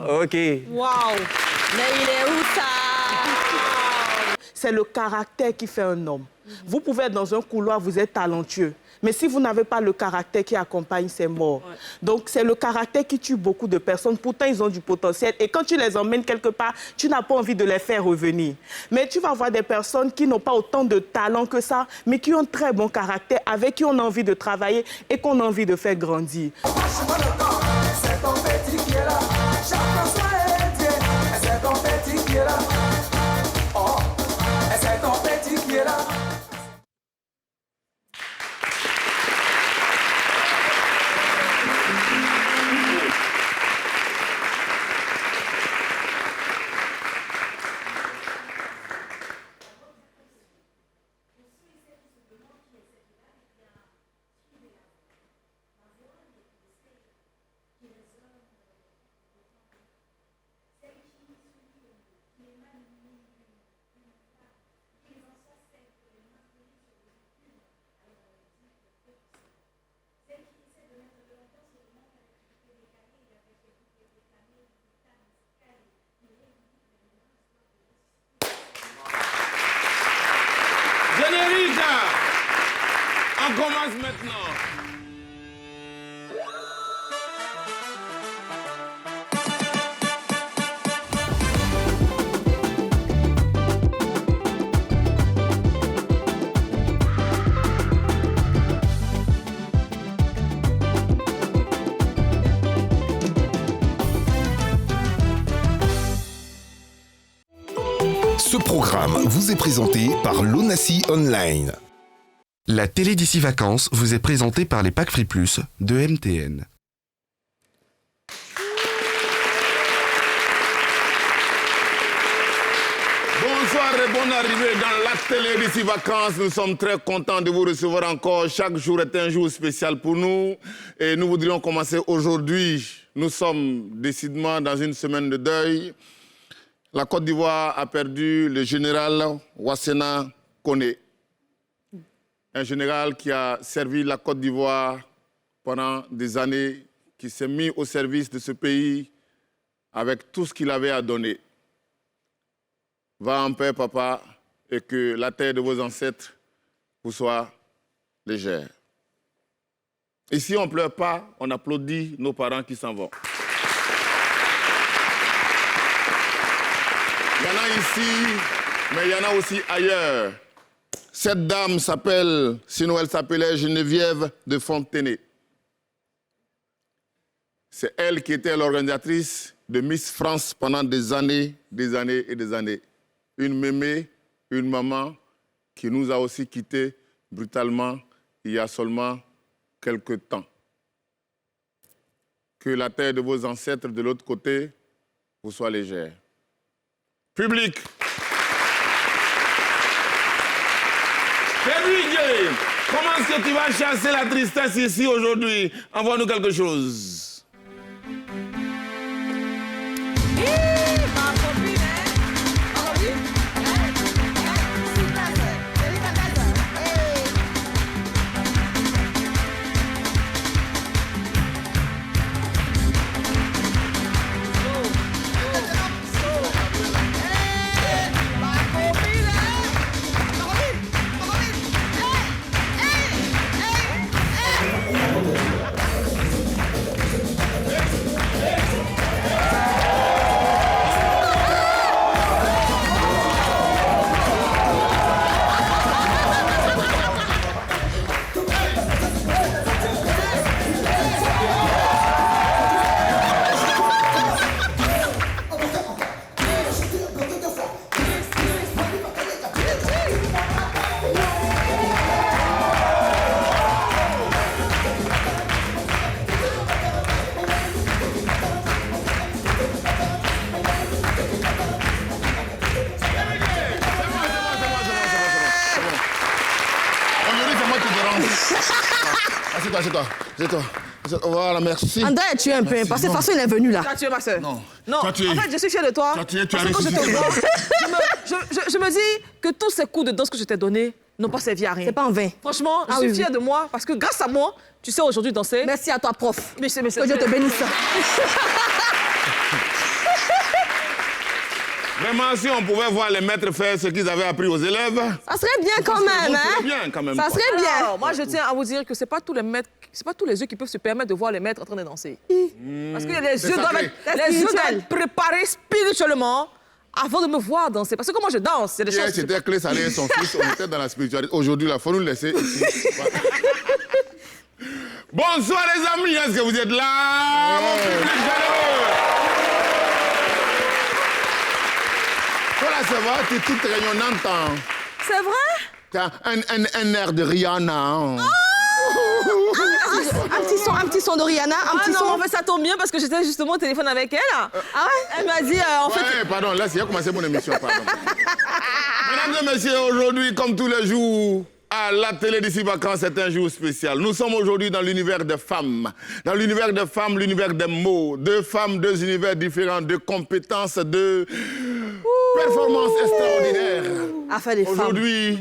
Ok. Waouh. Mais il est où ça? C'est le caractère qui fait un homme. Vous pouvez être dans un couloir, vous êtes talentueux. Mais si vous n'avez pas le caractère qui accompagne, c'est mort. Ouais. Donc, c'est le caractère qui tue beaucoup de personnes. Pourtant, ils ont du potentiel. Et quand tu les emmènes quelque part, tu n'as pas envie de les faire revenir. Mais tu vas voir des personnes qui n'ont pas autant de talent que ça, mais qui ont un très bon caractère, avec qui on a envie de travailler et qu'on a envie de faire grandir. C'est ton petit qui est là. Jean-François est Dieu. C'est ton petit qui est là. Oh, c'est ton petit qui est là. Générique, on commence maintenant. Ce programme vous est présenté par l'Onassi Online. La télé d'ici vacances vous est présentée par les packs Free Plus de MTN. Bonsoir et bonne arrivée dans la télé d'ici vacances. Nous sommes très contents de vous recevoir encore. Chaque jour est un jour spécial pour nous. Et nous voudrions commencer aujourd'hui. Nous sommes décidément dans une semaine de deuil. La Côte d'Ivoire a perdu le général Ouassena Koné. Un général qui a servi la Côte d'Ivoire pendant des années, qui s'est mis au service de ce pays avec tout ce qu'il avait à donner. Va en paix, papa, et que la terre de vos ancêtres vous soit légère. Ici, on ne pleure pas, on applaudit nos parents qui s'en vont. Il y en a ici, mais il y en a aussi ailleurs. Cette dame s'appelle, sinon elle s'appelait Geneviève de Fontenay. C'est elle qui était l'organisatrice de Miss France pendant des années et des années. Une mémé, une maman qui nous a aussi quittés brutalement il y a seulement quelques temps. Que la terre de vos ancêtres de l'autre côté vous soit légère. Public. Pedro, comment est-ce que tu vas chasser la tristesse ici aujourd'hui? Envoie-nous quelque chose. Assieds-toi. Voilà, merci. André, tu es un peu parce que de toute façon, il est venu là. Tu as tué ma soeur. Non. Non, Tu as tué. en fait, je suis fière de toi. Tu as tué, tu Parce as que quand je te ressuscité. vois, je me dis que tous ces coups de danse que je t'ai donnés n'ont pas servi à rien. C'est pas en vain. Franchement, je suis fière de moi parce que grâce à moi, tu sais aujourd'hui danser. Merci à toi, prof. Mais c'est Que Dieu te bénisse. Vraiment, si on pouvait voir les maîtres faire ce qu'ils avaient appris aux élèves, Ça serait bien quand même, ça hein? serait bien quand même. Ça quoi. serait bien. Alors, moi, je tiens à vous dire que c'est pas tous les maîtres, c'est pas tous les yeux qui peuvent se permettre de voir les maîtres en train de danser. Parce que les C'est yeux doivent sacré. être, les yeux doivent être préparés spirituellement avant de me voir danser. Parce que quand moi je danse, c'est des Hier, choses. c'était Clé Salé et son fils, on était dans la spiritualité. Aujourd'hui, il faut nous laisser ici. Voilà. Bonsoir les amis, est-ce que vous êtes là? Mon public chaleureux. Voilà, ça va, tu es toute rayonnante. Hein. C'est vrai? Tu as un air de Rihanna. Hein. Un petit son de Rihanna, un petit non, son. en fait, ça tombe bien parce que j'étais justement au téléphone avec elle. Ah ouais? Elle m'a dit, en fait. Ouais, pardon, là, c'est commencé mon émission, pardon. Mesdames et messieurs, aujourd'hui, comme tous les jours, à la télé d'ici vacances, c'est un jour spécial. Nous sommes aujourd'hui dans l'univers des femmes. Dans l'univers des femmes, l'univers des mots. Deux femmes, deux univers différents, deux compétences, deux performances extraordinaires. Affaire des femmes. Aujourd'hui,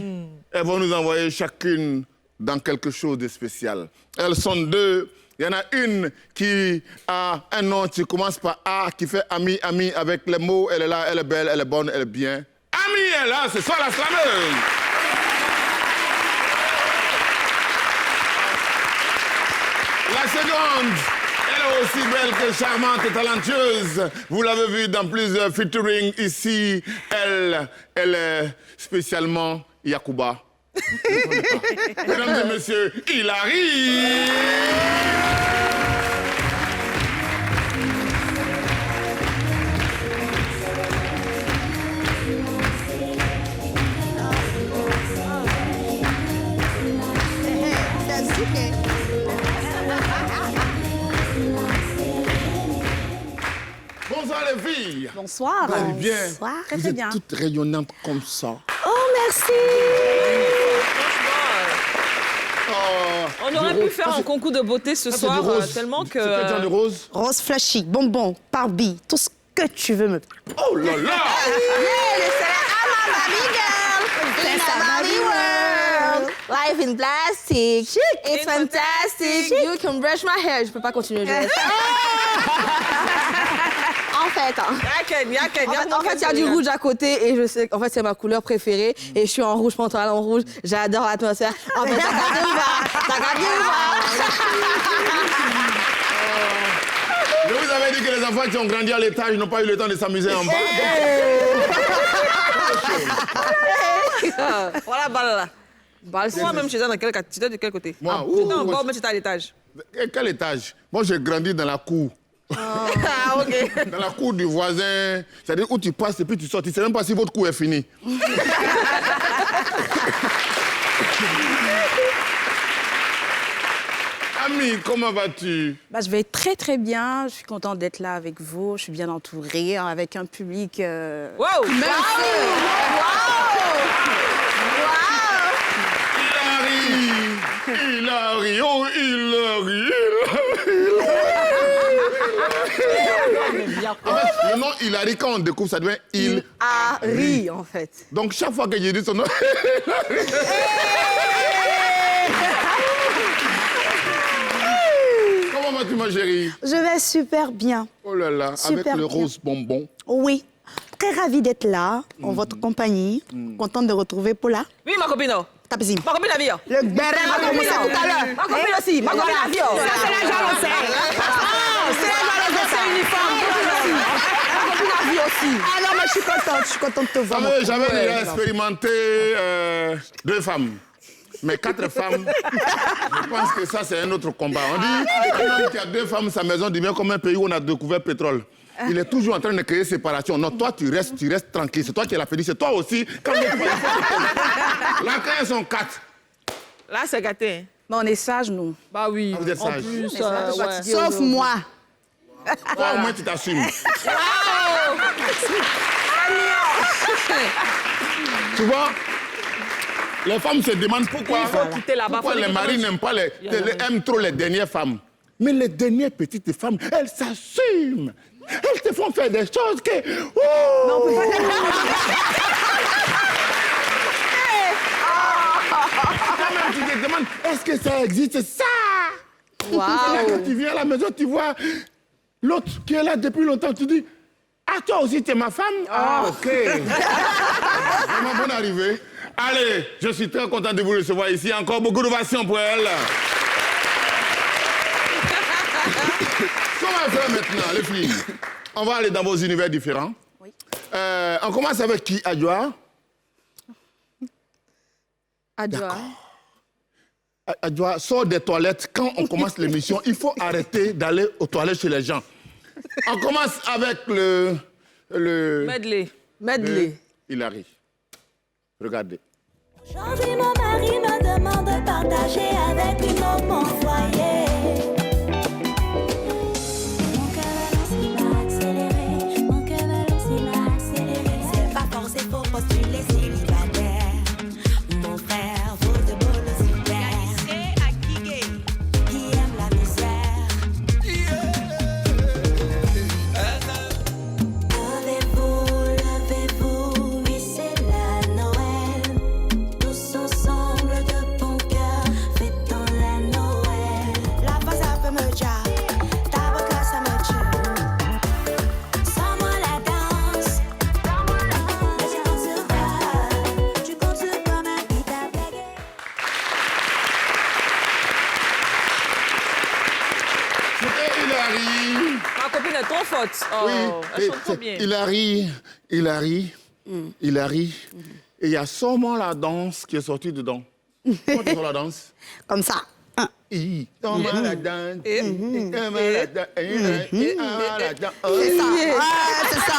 elles vont nous envoyer chacune dans quelque chose de spécial. Elles sont deux. Il y en a une qui a un nom qui commence par A, qui fait ami, ami avec les mots. Elle est là, elle est belle, elle est bonne, elle est bien. Ami est là, c'est ça la slameuse. La seconde, elle est aussi belle que charmante et talentueuse. Vous l'avez vu dans plusieurs featuring ici. Elle est spécialement Yacouba. Mesdames et messieurs, Hilary. Bonsoir les filles. Bonsoir. Vous allez bien? Bonsoir. Très, Vous très êtes bien. toutes rayonnantes comme ça. Oh, merci. On aurait pu faire un concours de beauté ce c'est soir, du rose. tellement que. C'est quel genre de rose? Rose flashy, bonbon, Barbie, tout ce que tu veux me. Oh là là! Life in plastic. It's fantastic. You can brush my hair. Je peux pas continuer. En fait, il y a du rouge à côté et je sais qu'en fait, c'est ma couleur préférée. Et je suis en rouge, pantalon en rouge. J'adore l'atmosphère. En fait, Je vous avais dit que les enfants qui ont grandi à l'étage n'ont pas eu le temps de s'amuser en bas. Voilà, balle là. Balle, moi-même, tu étais de quel côté? Moi, J'étais en bas, mais tu étais à l'étage. Quel étage? Moi, j'ai grandi dans la cour. Ah, ok. Dans la cour du voisin. C'est-à-dire où tu passes et puis tu sors. Tu ne sais même pas si votre cour est finie. Ami, comment vas-tu? Bah, je vais très très bien, je suis contente d'être là avec vous, je suis bien entourée, hein, avec un public... Wow! Hilary, oh Hilary. En fait, le nom Hilary, quand on découvre, ça devient il. Harry, en fait. Donc chaque fois que j'ai dit son nom, comment vas-tu ma chérie? Je vais super bien, Oh là là, Super avec le bien. rose bonbon. oui. Très ravie d'être là, en votre compagnie, contente de retrouver Paula. Oui, ma copine. Tapzim. Ma copine, la vie. Le béret Ma va copine, commencer tout à l'heure. Ma copine aussi. Ma copine, la vie. Ça, c'est la jalousie. C'est la jalousie, c'est uniforme. Ma copine a vu aussi. Ah non, mais je suis contente de te voir. J'avais déjà expérimenté 2 femmes. Mais 4 femmes, je pense que ça, c'est un autre combat. On dit un homme qui a 2 femmes, sa maison devient comme un pays où on a découvert le pétrole. Il est toujours en train de créer séparation. Non, toi, tu restes tranquille. C'est toi qui l'as fait. C'est toi aussi. Quand l'autre là, quand elles sont 4. Là, c'est gâté. Mais on est sages, nous. Bah oui. Vous êtes En sage. plus, Ouais. Sauf moi. Toi, au moins, tu t'assumes. Tu vois, les femmes se demandent pourquoi, Il faut quitter là-bas, pourquoi faut les quitter maris là-bas. n'aiment pas aiment trop les dernières femmes. Mais les dernières petites femmes, elles s'assument. Elles te font faire des choses que... Oh! Non, on peut pas... Quand même, tu te demandes, est-ce que ça existe, ça? Wow. Quand tu viens à la maison, tu vois l'autre qui est là depuis longtemps, tu dis, ah, toi aussi, t'es ma femme? Ah, OK. Vraiment bonne arrivée. Allez, je suis très content de vous recevoir ici. Encore beaucoup d'ovations pour elle. Ce qu'on va faire maintenant, les filles, on va aller dans vos univers différents. Oui. On commence avec qui, Adjoa? Adjoa. Adjoa, sors des toilettes. Quand on commence l'émission, il faut arrêter d'aller aux toilettes chez les gens. On commence avec le Medley. Hilary. Regardez. Aujourd'hui, mon mari me demande de partager avec une autre mon foyer. Mon cœur balance, il va accélérer. Mon cœur balance, il va accélérer. C'est pas forcé, faut postuler célibataire. Mon frère vaut de beaux super. Qui aime la misère. Levez-vous, oui c'est la Noël. Tous ensemble de bon cœur, fêtons la Noël. La voix ça peut me dire, ta voix ça me tue. Sans moi la danse, mais je compte sur toi. Tu comptes sur toi, ma vie t'a bégué. C'était Hilary. Ma copine est trop forte. Oh, elle chante trop bien. Hilary. Et il y a sûrement la danse qui est sortie dedans. Comment tu fais la danse? Comme ça. Comment la danse? Comment la danse? C'est ça. Ouais, c'est ça.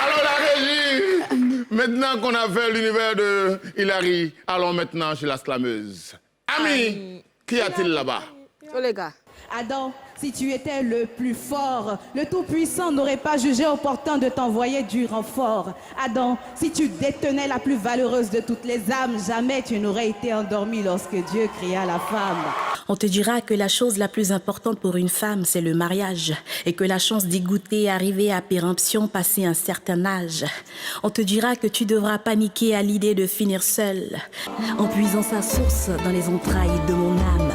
Alors la régie, maintenant qu'on a fait l'univers de Hilary, allons maintenant chez la slameuse. Ami, qu'y a-t-il là-bas? Oh les gars. Adam, si tu étais le plus fort, le Tout-Puissant n'aurait pas jugé opportun de t'envoyer du renfort. Adam, si tu détenais la plus valeureuse de toutes les âmes, jamais tu n'aurais été endormi lorsque Dieu créa la femme. On te dira que la chose la plus importante pour une femme, c'est le mariage, et que la chance d'y goûter est arrivée à péremption passé un certain âge. On te dira que tu devras paniquer à l'idée de finir seule, en puisant sa source dans les entrailles de mon âme,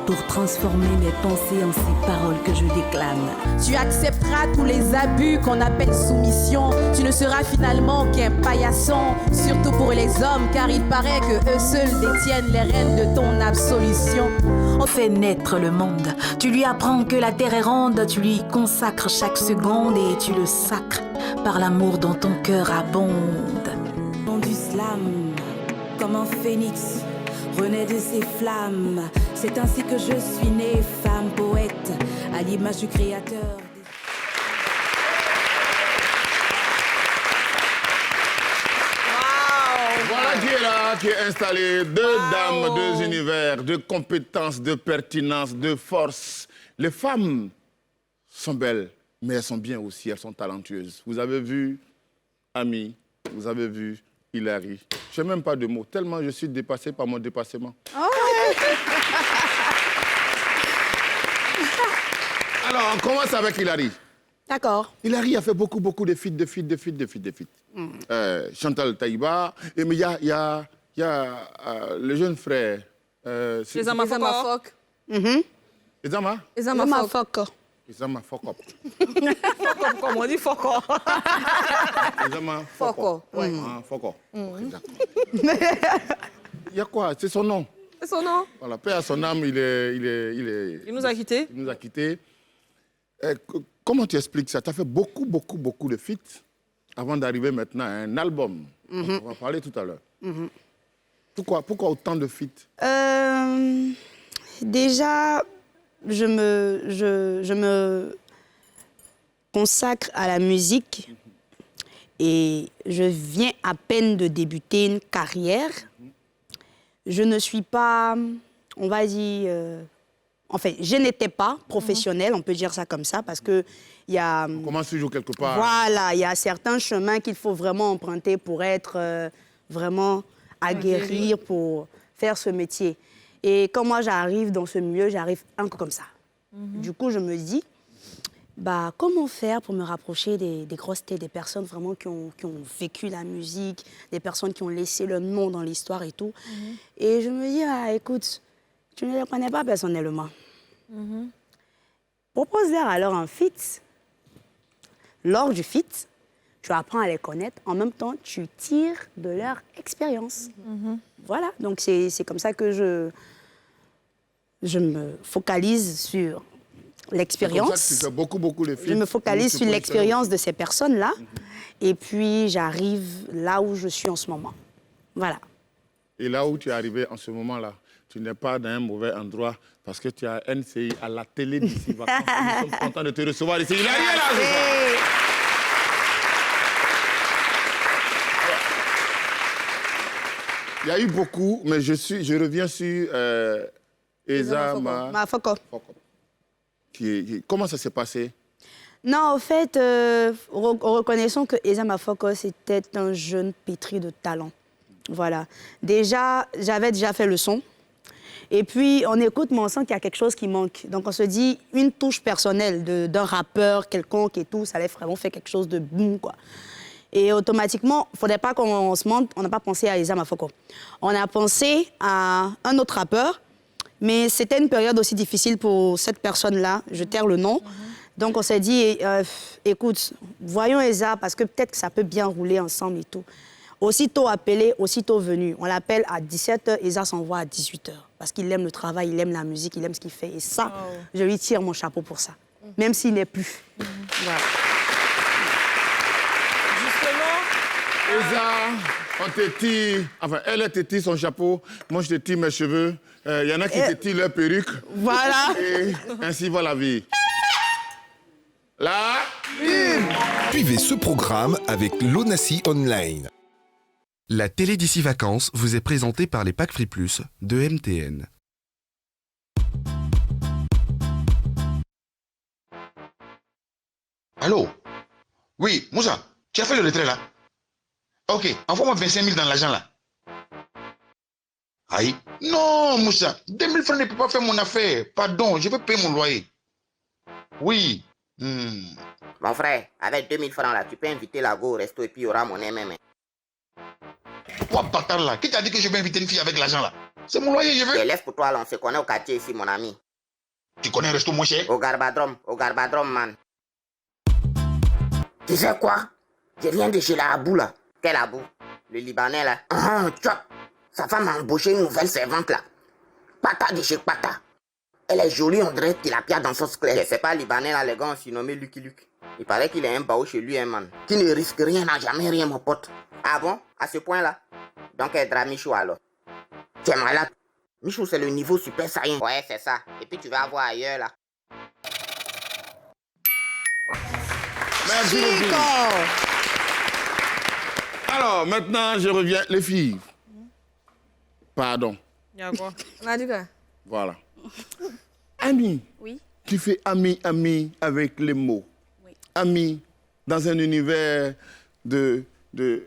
pour transformer mes pensées en ces paroles que je déclame. Tu accepteras tous les abus qu'on appelle soumission. Tu ne seras finalement qu'un paillasson, surtout pour les hommes, car il paraît que eux seuls détiennent les rênes de ton absolution. On fait naître le monde. Tu lui apprends que la terre est ronde, tu lui consacres chaque seconde et tu le sacres par l'amour dont ton cœur abonde. Nom du slam, comme un phénix, renaît de ses flammes. C'est ainsi que je suis née, femme poète, à l'image du Créateur. Voilà qui est là, qui est installé. Deux dames, deux univers, de compétences, de pertinence, de force. Les femmes sont belles, mais elles sont bien aussi, elles sont talentueuses. Vous avez vu Ami, vous avez vu Hilary. Je n'ai même pas de mots, tellement je suis dépassé par mon dépassement. Alors, on commence avec Hilary. D'accord. Hilary a fait beaucoup de feats. Chantal Taïba, et mais il y a le jeune frère. Les Amafok. Les Ama? Les Amafok. Les Ama Fokop. Comme on dit Foko. Les Ama Foko. Ouais. Foko. D'accord. Il y a quoi? C'est son nom. C'est son nom. Voilà, paix à son âme, il nous a quittés. Il nous a quittés. Comment tu expliques ça? Tu as fait beaucoup de feats avant d'arriver maintenant à un album. On va parler tout à l'heure. Pourquoi autant de feats? Déjà, je me consacre à la musique et je viens à peine de débuter une carrière. Je ne suis pas, on va dire, enfin, je n'étais pas professionnelle, on peut dire ça comme ça, parce que il y a... On commence toujours quelque part. Voilà, il y a certains chemins qu'il faut vraiment emprunter pour être vraiment aguerri, pour faire ce métier. Et quand moi, j'arrive dans ce milieu, j'arrive un peu comme ça. Du coup, je me dis, bah, comment faire pour me rapprocher des grosses têtes, des personnes vraiment qui ont vécu la musique, des personnes qui ont laissé leur nom dans l'histoire et tout. Et je me dis, ah, écoute, tu ne les connais pas personnellement. Propose-leur alors un feat. Lors du feat, tu apprends à les connaître. En même temps, tu tires de leur expérience. Voilà, donc c'est comme ça que je me focalise sur l'expérience. C'est comme ça que tu fais beaucoup de feats. Je me focalise sur l'expérience de ces personnes-là. Et puis, j'arrive là où je suis en ce moment. Voilà. Et là où tu es arrivé en ce moment-là, tu n'es pas dans un mauvais endroit parce que tu as NCI à la télé d'ici vacances. Nous sommes contents de te recevoir ici. Il est arrivé là ce soir. Il y a eu beaucoup, mais je reviens sur Eza Mafoko. Comment ça s'est passé? Non, en fait, reconnaissons que Eza Mafoko, c'était un jeune pétri de talent. Voilà. Déjà, j'avais déjà fait le son. Et puis, on écoute, mais on sent qu'il y a quelque chose qui manque. Donc, on se dit, une touche personnelle d'un rappeur quelconque et tout, ça allait vraiment faire quelque chose de boum, quoi. Et automatiquement, il ne faudrait pas qu'on se mente, on n'a pas pensé à Eza Mafoko. On a pensé à un autre rappeur, mais c'était une période aussi difficile pour cette personne-là, je taire le nom. Donc on s'est dit, écoute, voyons Eza, parce que peut-être que ça peut bien rouler ensemble et tout. Aussitôt appelé, aussitôt venu. On l'appelle à 17h, Eza s'envoie à 18h. Parce qu'il aime le travail, il aime la musique, il aime ce qu'il fait. Et ça, je lui tire mon chapeau pour ça. Même s'il n'est plus. Voilà. Eza, on te tire, enfin, elle te tire son chapeau, moi je te tire mes cheveux, il y en a qui te tirent leur perruque. Voilà. Et ainsi va la vie. La une. Suivez ce programme avec l'Onassi Online. La télé d'ici vacances vous est présentée par les packs Free Plus de MTN. Allô? Oui, Moussa, tu as fait le retrait là? Ok, envoie-moi 25 000 dans l'argent là. Aïe. Non, Moussa, 2 000 francs ne peut pas faire mon affaire. Pardon, je veux payer mon loyer. Oui. Mon frère, avec 2 000 francs là, tu peux inviter la go au resto et puis il y aura mon MM. Quoi, bâtard là? Qui t'a dit que je vais inviter une fille avec l'argent là? C'est mon loyer, je veux. Laisse pour toi là, on se connaît au quartier ici, mon ami. Tu connais un resto moins cher? Au Garbadrom, man. Tu sais quoi? Je viens de chez la Abou là. Quel Abou? Le Libanais là. Tu vois, sa femme a embauché une nouvelle servante là. Pata de chez Pata. Elle est jolie, on dirait tilapia dans sauce claire. C'est pas Libanais là, les gars ont surnommé Lucky Luke. Il paraît qu'il est un baou chez lui, hein, man. Qui ne risque rien, n'a jamais rien, mon pote. Ah bon? À ce point là? Donc elle aidera Michou alors. Tu es malade. Michou, c'est le niveau super saiyan. Ouais, c'est ça. Et puis tu vas avoir ailleurs là. Merci beaucoup. Alors, maintenant, je reviens. Les filles. Pardon. Il y a quoi? On a dit quoi? Voilà. Ami. Oui. Tu fais ami avec les mots. Oui. Ami dans un univers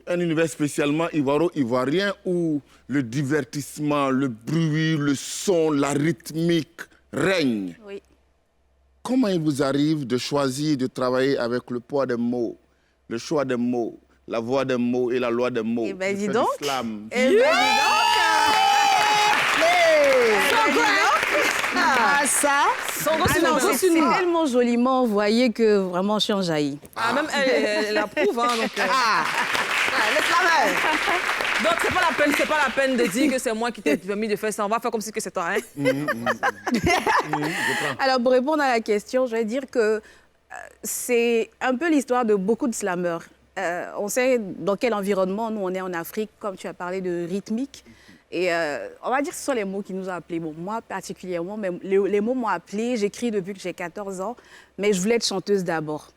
un univers spécialement ivoiro-ivoirien où le divertissement, le bruit, le son, la rythmique règnent. Oui. Comment il vous arrive de choisir de travailler avec le poids des mots, le choix des mots, la voix des mots et la loi des mots? Eh ben dis donc. Slam. Eh ben dis donc. Ah, ça, c'est tellement joliment envoyé que vraiment je suis en jaillie. Ah, même elle approuve, hein, donc... Laisse-la main. Donc c'est pas la peine de dire que c'est moi qui t'ai permis de faire ça. On va faire comme si que c'est toi, hein. Alors, pour répondre à la question, je vais dire que c'est un peu l'histoire de beaucoup de slammeurs. On sait dans quel environnement nous on est en Afrique, comme tu as parlé de rythmique. Et on va dire que ce sont les mots qui nous ont appelés. Bon, moi particulièrement, mais les mots m'ont appelée. J'écris depuis que j'ai 14 ans, mais je voulais être chanteuse d'abord.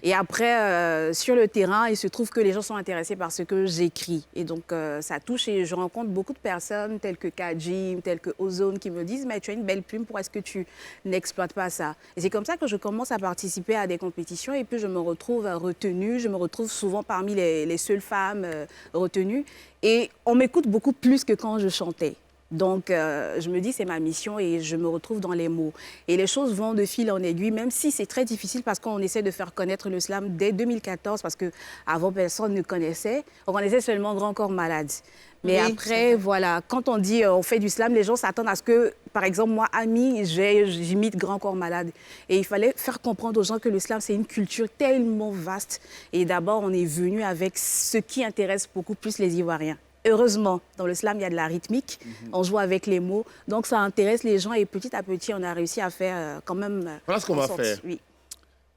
Et après, sur le terrain, il se trouve que les gens sont intéressés par ce que j'écris. Et donc, ça touche et je rencontre beaucoup de personnes telles que Kajim, telles que Ozone qui me disent « Mais tu as une belle plume, pourquoi est-ce que tu n'exploites pas ça ?» Et c'est comme ça que je commence à participer à des compétitions et puis je me retrouve retenue. Je me retrouve souvent parmi les seules femmes retenues. Et on m'écoute beaucoup plus que quand je chantais. Donc, je me dis, c'est ma mission et je me retrouve dans les mots. Et les choses vont de fil en aiguille, même si c'est très difficile parce qu'on essaie de faire connaître le slam dès 2014, parce qu'avant, personne ne connaissait. On connaissait seulement Grand Corps Malade. Mais Oui, après, voilà, quand on dit on fait du slam, les gens s'attendent à ce que, par exemple, moi, Ami, j'imite Grand Corps Malade. Et il fallait faire comprendre aux gens que le slam, c'est une culture tellement vaste. Et d'abord, on est venu avec ce qui intéresse beaucoup plus les Ivoiriens. Heureusement, dans le slam, il y a de la rythmique, on joue avec les mots, donc ça intéresse les gens et petit à petit, on a réussi à faire quand même... Voilà ce qu'on va faire. Oui.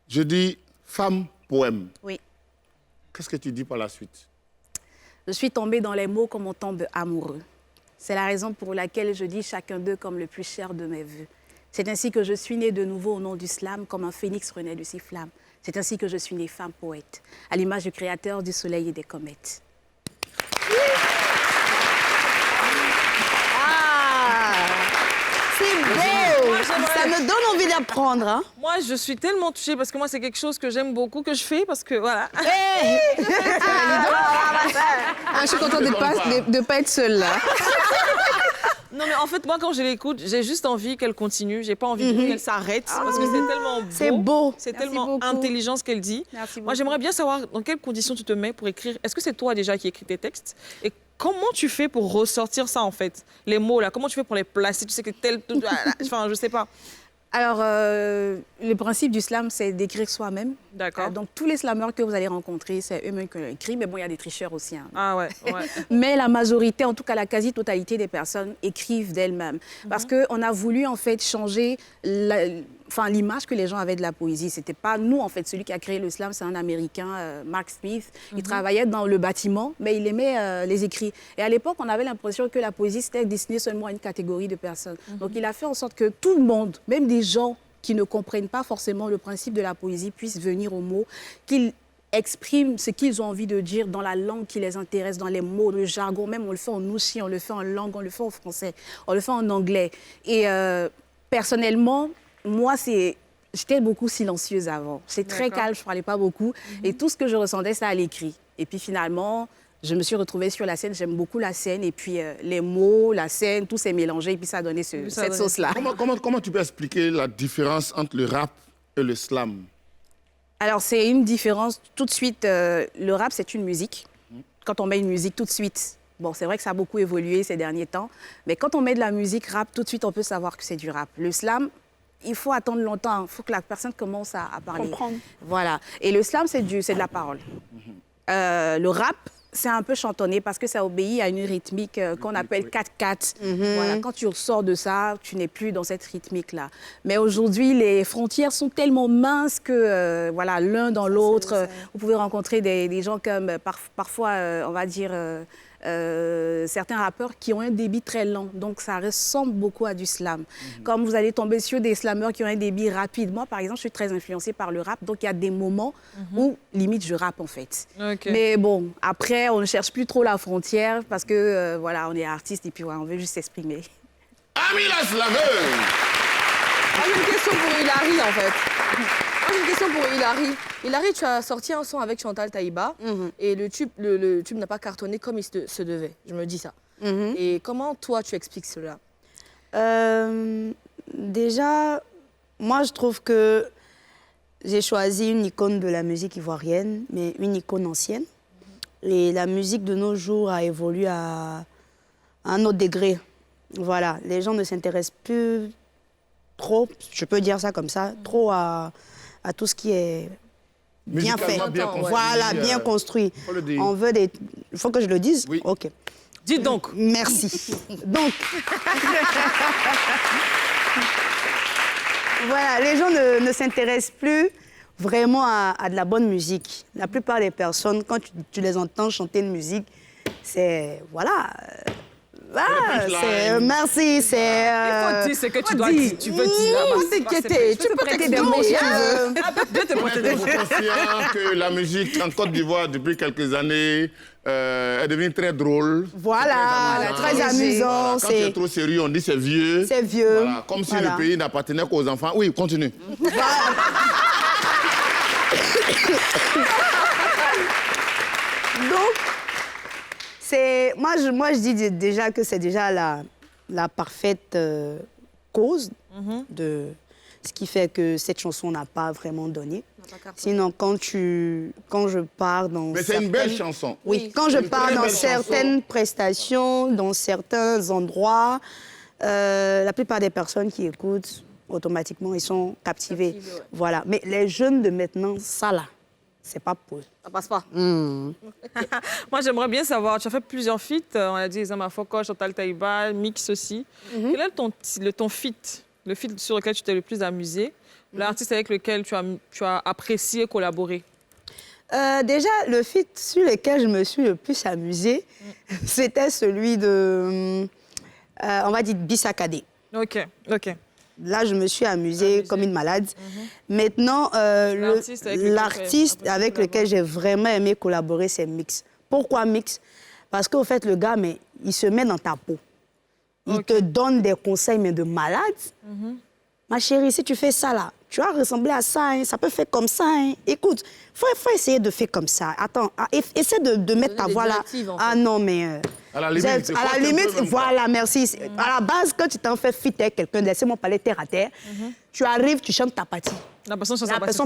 Je dis femme poème. Oui. Qu'est-ce que tu dis par la suite? Je suis tombée dans les mots comme on tombe amoureux. C'est la raison pour laquelle je dis chacun d'eux comme le plus cher de mes vœux. C'est ainsi que je suis née de nouveau au nom du slam, comme un phénix renaît de ses flammes. C'est ainsi que je suis née femme poète, à l'image du créateur du soleil et des comètes. C'est beau! Ça me donne envie d'apprendre. Hein? Moi, je suis tellement touchée parce que moi, c'est quelque chose que j'aime beaucoup, que je fais parce que voilà. Je suis contente de pas être seule là. Non, mais en fait, moi, quand je l'écoute, j'ai juste envie qu'elle continue. J'ai pas envie qu'elle s'arrête parce que c'est tellement beau. C'est beau. C'est Merci tellement beaucoup. intelligent ce qu'elle dit. Merci Moi, j'aimerais bien savoir dans quelles conditions tu te mets pour écrire. Est-ce que c'est toi déjà qui écris tes textes? Et comment tu fais pour ressortir ça, en fait? Les mots, là, comment tu fais pour les placer? Tu sais que tel... Enfin, je sais pas. Alors, le principe du slam, c'est d'écrire soi-même. D'accord. Donc, tous les slammeurs que vous allez rencontrer, c'est eux-mêmes qui l'ont écrit. Mais bon, il y a des tricheurs aussi. Hein. Ah ouais. Mais la majorité, en tout cas la quasi-totalité des personnes, écrivent d'elles-mêmes. Parce qu'on a voulu, en fait, changer l'image que les gens avaient de la poésie. C'était pas nous, en fait. Celui qui a créé le slam, c'est un Américain, Mark Smith. Il travaillait dans le bâtiment, mais il aimait les écrits. Et à l'époque, on avait l'impression que la poésie, c'était destiné seulement à une catégorie de personnes. Donc, il a fait en sorte que tout le monde, même des gens qui ne comprennent pas forcément le principe de la poésie, puissent venir aux mots, qu'ils expriment ce qu'ils ont envie de dire dans la langue qui les intéresse, dans les mots, le jargon. Même on le fait en oushi, on le fait en langue, on le fait en français, on le fait en anglais. Et personnellement, moi, j'étais beaucoup silencieuse avant. J'étais très calme, je ne parlais pas beaucoup. Et tout ce que je ressentais, c'était à l'écrit. Et puis finalement, je me suis retrouvée sur la scène. J'aime beaucoup la scène. Et puis les mots, la scène, tout s'est mélangé. Et puis ça a donné cette sauce-là. Comment tu peux expliquer la différence entre le rap et le slam? Alors, c'est une différence. Tout de suite, le rap, c'est une musique. Quand on met une musique, tout de suite, bon, c'est vrai que ça a beaucoup évolué ces derniers temps. Mais quand on met de la musique rap, tout de suite, on peut savoir que c'est du rap. Le slam, il faut attendre longtemps. Il faut que la personne commence à parler. Comprendre. Voilà. Et le slam, c'est de la parole. Le rap, c'est un peu chantonné parce que ça obéit à une rythmique qu'on appelle 4-4. Voilà, quand tu ressors de ça, tu n'es plus dans cette rythmique-là. Mais aujourd'hui, les frontières sont tellement minces que voilà, l'un dans l'autre, vous pouvez rencontrer des gens comme parfois, on va dire, certains rappeurs qui ont un débit très lent. Donc, ça ressemble beaucoup à du slam. Comme vous allez tomber sur des slammeurs qui ont un débit rapide. Moi, par exemple, je suis très influencée par le rap. Donc, il y a des moments où, limite, je rappe, en fait. Okay. Mais bon, après, on ne cherche plus trop la frontière parce que, voilà, on est artiste et puis ouais, on veut juste s'exprimer. Ami la slameuse! J'ai une question pour Hilary, en fait. J'ai une question pour Hilary. Hilary, tu as sorti un son avec Chantal Taïba et le tube n'a pas cartonné comme il se devait. Je me dis ça. Et comment, toi, tu expliques cela? Déjà, moi, je trouve que j'ai choisi une icône de la musique ivoirienne, mais une icône ancienne. Et la musique de nos jours a évolué à un autre degré. Voilà, les gens ne s'intéressent plus trop, je peux dire ça comme ça, trop à tout ce qui est bien fait. Bien construit, voilà, bien construit. On veut des... Il faut que je le dise? Oui. OK. Dites donc. Merci. Donc, voilà, les gens ne s'intéressent plus vraiment à de la bonne musique. La plupart des personnes, quand tu les entends chanter une musique, c'est... Voilà... merci, c'est... Il faut dire ce que tu dois dire. Tu veux dire. T'inquiéter, tu peux prêter des mots si tu veux. Êtes-vous conscient que la musique en Côte d'Ivoire, depuis quelques années, est devenue très drôle? Voilà, très amusant. Voilà, quand c'est trop sérieux, on dit c'est vieux. C'est vieux. Voilà, comme si le pays n'appartenait qu'aux enfants. Oui, continue. Donc, moi, je dis déjà que c'est déjà la parfaite cause de ce qui fait que cette chanson n'a pas vraiment donné. Sinon, quand je pars dans Mais c'est une belle chanson. Oui, quand je pars dans certaines prestations, dans certains endroits, la plupart des personnes qui écoutent, automatiquement, ils sont captivés. Voilà. Mais les jeunes de maintenant, ça là, c'est pas pour eux. Ça passe pas. Moi, j'aimerais bien savoir, tu as fait plusieurs feats, on a dit Zama Foko, Chantal Taïba, Mix aussi. Quel est ton feat, le feat sur lequel tu t'es le plus amusé, l'artiste avec lequel tu as apprécié collaborer? Déjà, le feat sur lequel je me suis le plus amusée, c'était celui de, on va dire, Bissakadé. Ok. Là, je me suis amusée comme une malade. Maintenant, l'artiste avec lequel j'ai vraiment aimé collaborer, c'est Mix. Pourquoi Mix? Parce qu'au fait, le gars, mais, il se met dans ta peau. Il te donne des conseils, mais de malade. Ma chérie, si tu fais ça, là, tu vas ressembler à ça, hein, ça peut faire comme ça. Hein. Écoute, faut essayer de faire comme ça. Attends, essaie de mettre ta voix là. Ah non, mais... À la limite, voilà, merci. À la base, quand tu t'en fais fit avec quelqu'un, laissez-moi parler terre à terre, tu arrives, tu chantes ta partie. La personne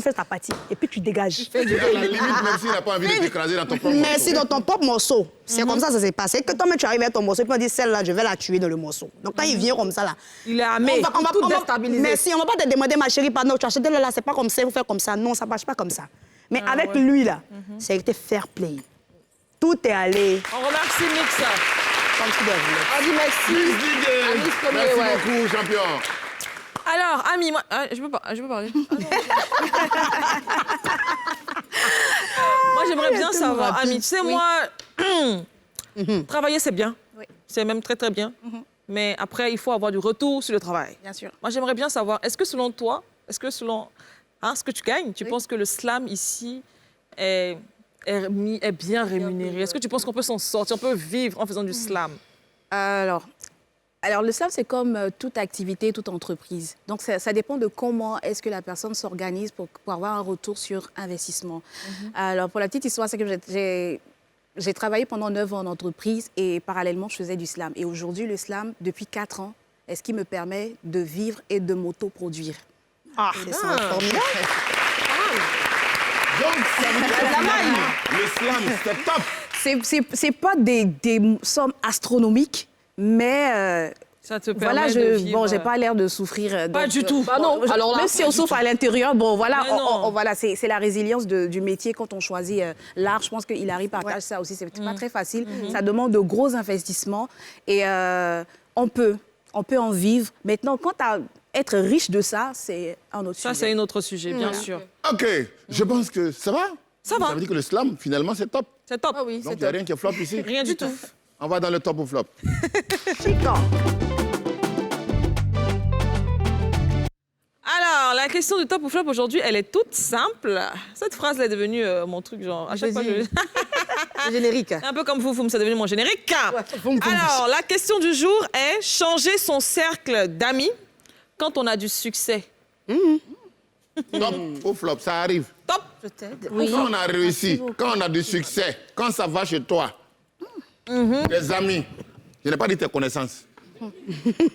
fait sa partie. Et puis tu dégages. À la limite, même s'il n'a pas envie de t'écraser dans ton propre morceau. Merci, dans ton propre morceau. C'est comme ça s'est passé. Que toi-même, tu arrives avec ton morceau, et puis on dit, celle-là, je vais la tuer dans le morceau. Donc quand il vient comme ça, là... Il est armé, tout déstabilisé. Merci, on ne va pas te demander, ma chérie, pardon, tu achètes là, c'est pas comme ça, il faut faire comme ça. Non, ça ne marche pas comme ça. Mais avec lui, là, ça a été fair play. Tout est allé. On remercie Mix. Comme tu dois vouloir. On dit merci. Merci beaucoup, champion. Alors, Ami, moi, je peux parler. Moi, j'aimerais bien savoir, Ami, tu sais, moi, travailler, c'est bien. C'est même très, très bien. Mais après, il faut avoir du retour sur le travail. Bien sûr. Moi, j'aimerais bien savoir, est-ce que selon toi, ce que tu gagnes, tu penses que le slam ici est bien rémunéré? Est-ce que tu penses qu'on peut s'en sortir, on peut vivre en faisant du slam? Alors, le slam, c'est comme toute activité, toute entreprise. Donc, ça dépend de comment est-ce que la personne s'organise pour avoir un retour sur investissement. Alors, pour la petite histoire, c'est que j'ai travaillé pendant 9 ans en entreprise et parallèlement, je faisais du slam. Et aujourd'hui, le slam, depuis 4 ans, est ce qui me permet de vivre et de m'auto-produire. Ah, c'est ça, formidable. Donc, le slam, c'est top. C'est pas des sommes astronomiques, mais ça te permet voilà, de vivre. Bon, j'ai pas l'air de souffrir. Pas du tout. Bah non, alors même si on souffre à l'intérieur, bon, voilà, voilà, c'est la résilience du métier quand on choisit l'art. Je pense que Hilary partage ça aussi. C'est pas très facile. Ça demande de gros investissements et on peut en vivre. Maintenant, quant à être riche de ça, c'est un autre sujet. Ça, c'est un autre sujet, bien sûr. OK, je pense que ça va. Ça va. Ça veut dire que le slam, finalement, c'est top. C'est top. Ah oui, Donc, c'est il n'y a top. rien qui est flop ici. Rien du tout. On va dans le top ou flop. Alors, la question du top ou flop aujourd'hui, elle est toute simple. Cette phrase est devenue mon truc, genre, à chaque fois, Le générique. un peu comme Foufoum, c'est devenu mon générique. Alors, la question du jour est changer son cercle d'amis quand on a du succès. Top ou flop, ça arrive. Top. Je t'aide. Quand on a réussi, quand on a du succès, quand ça va chez toi, les amis, je n'ai pas dit tes connaissances.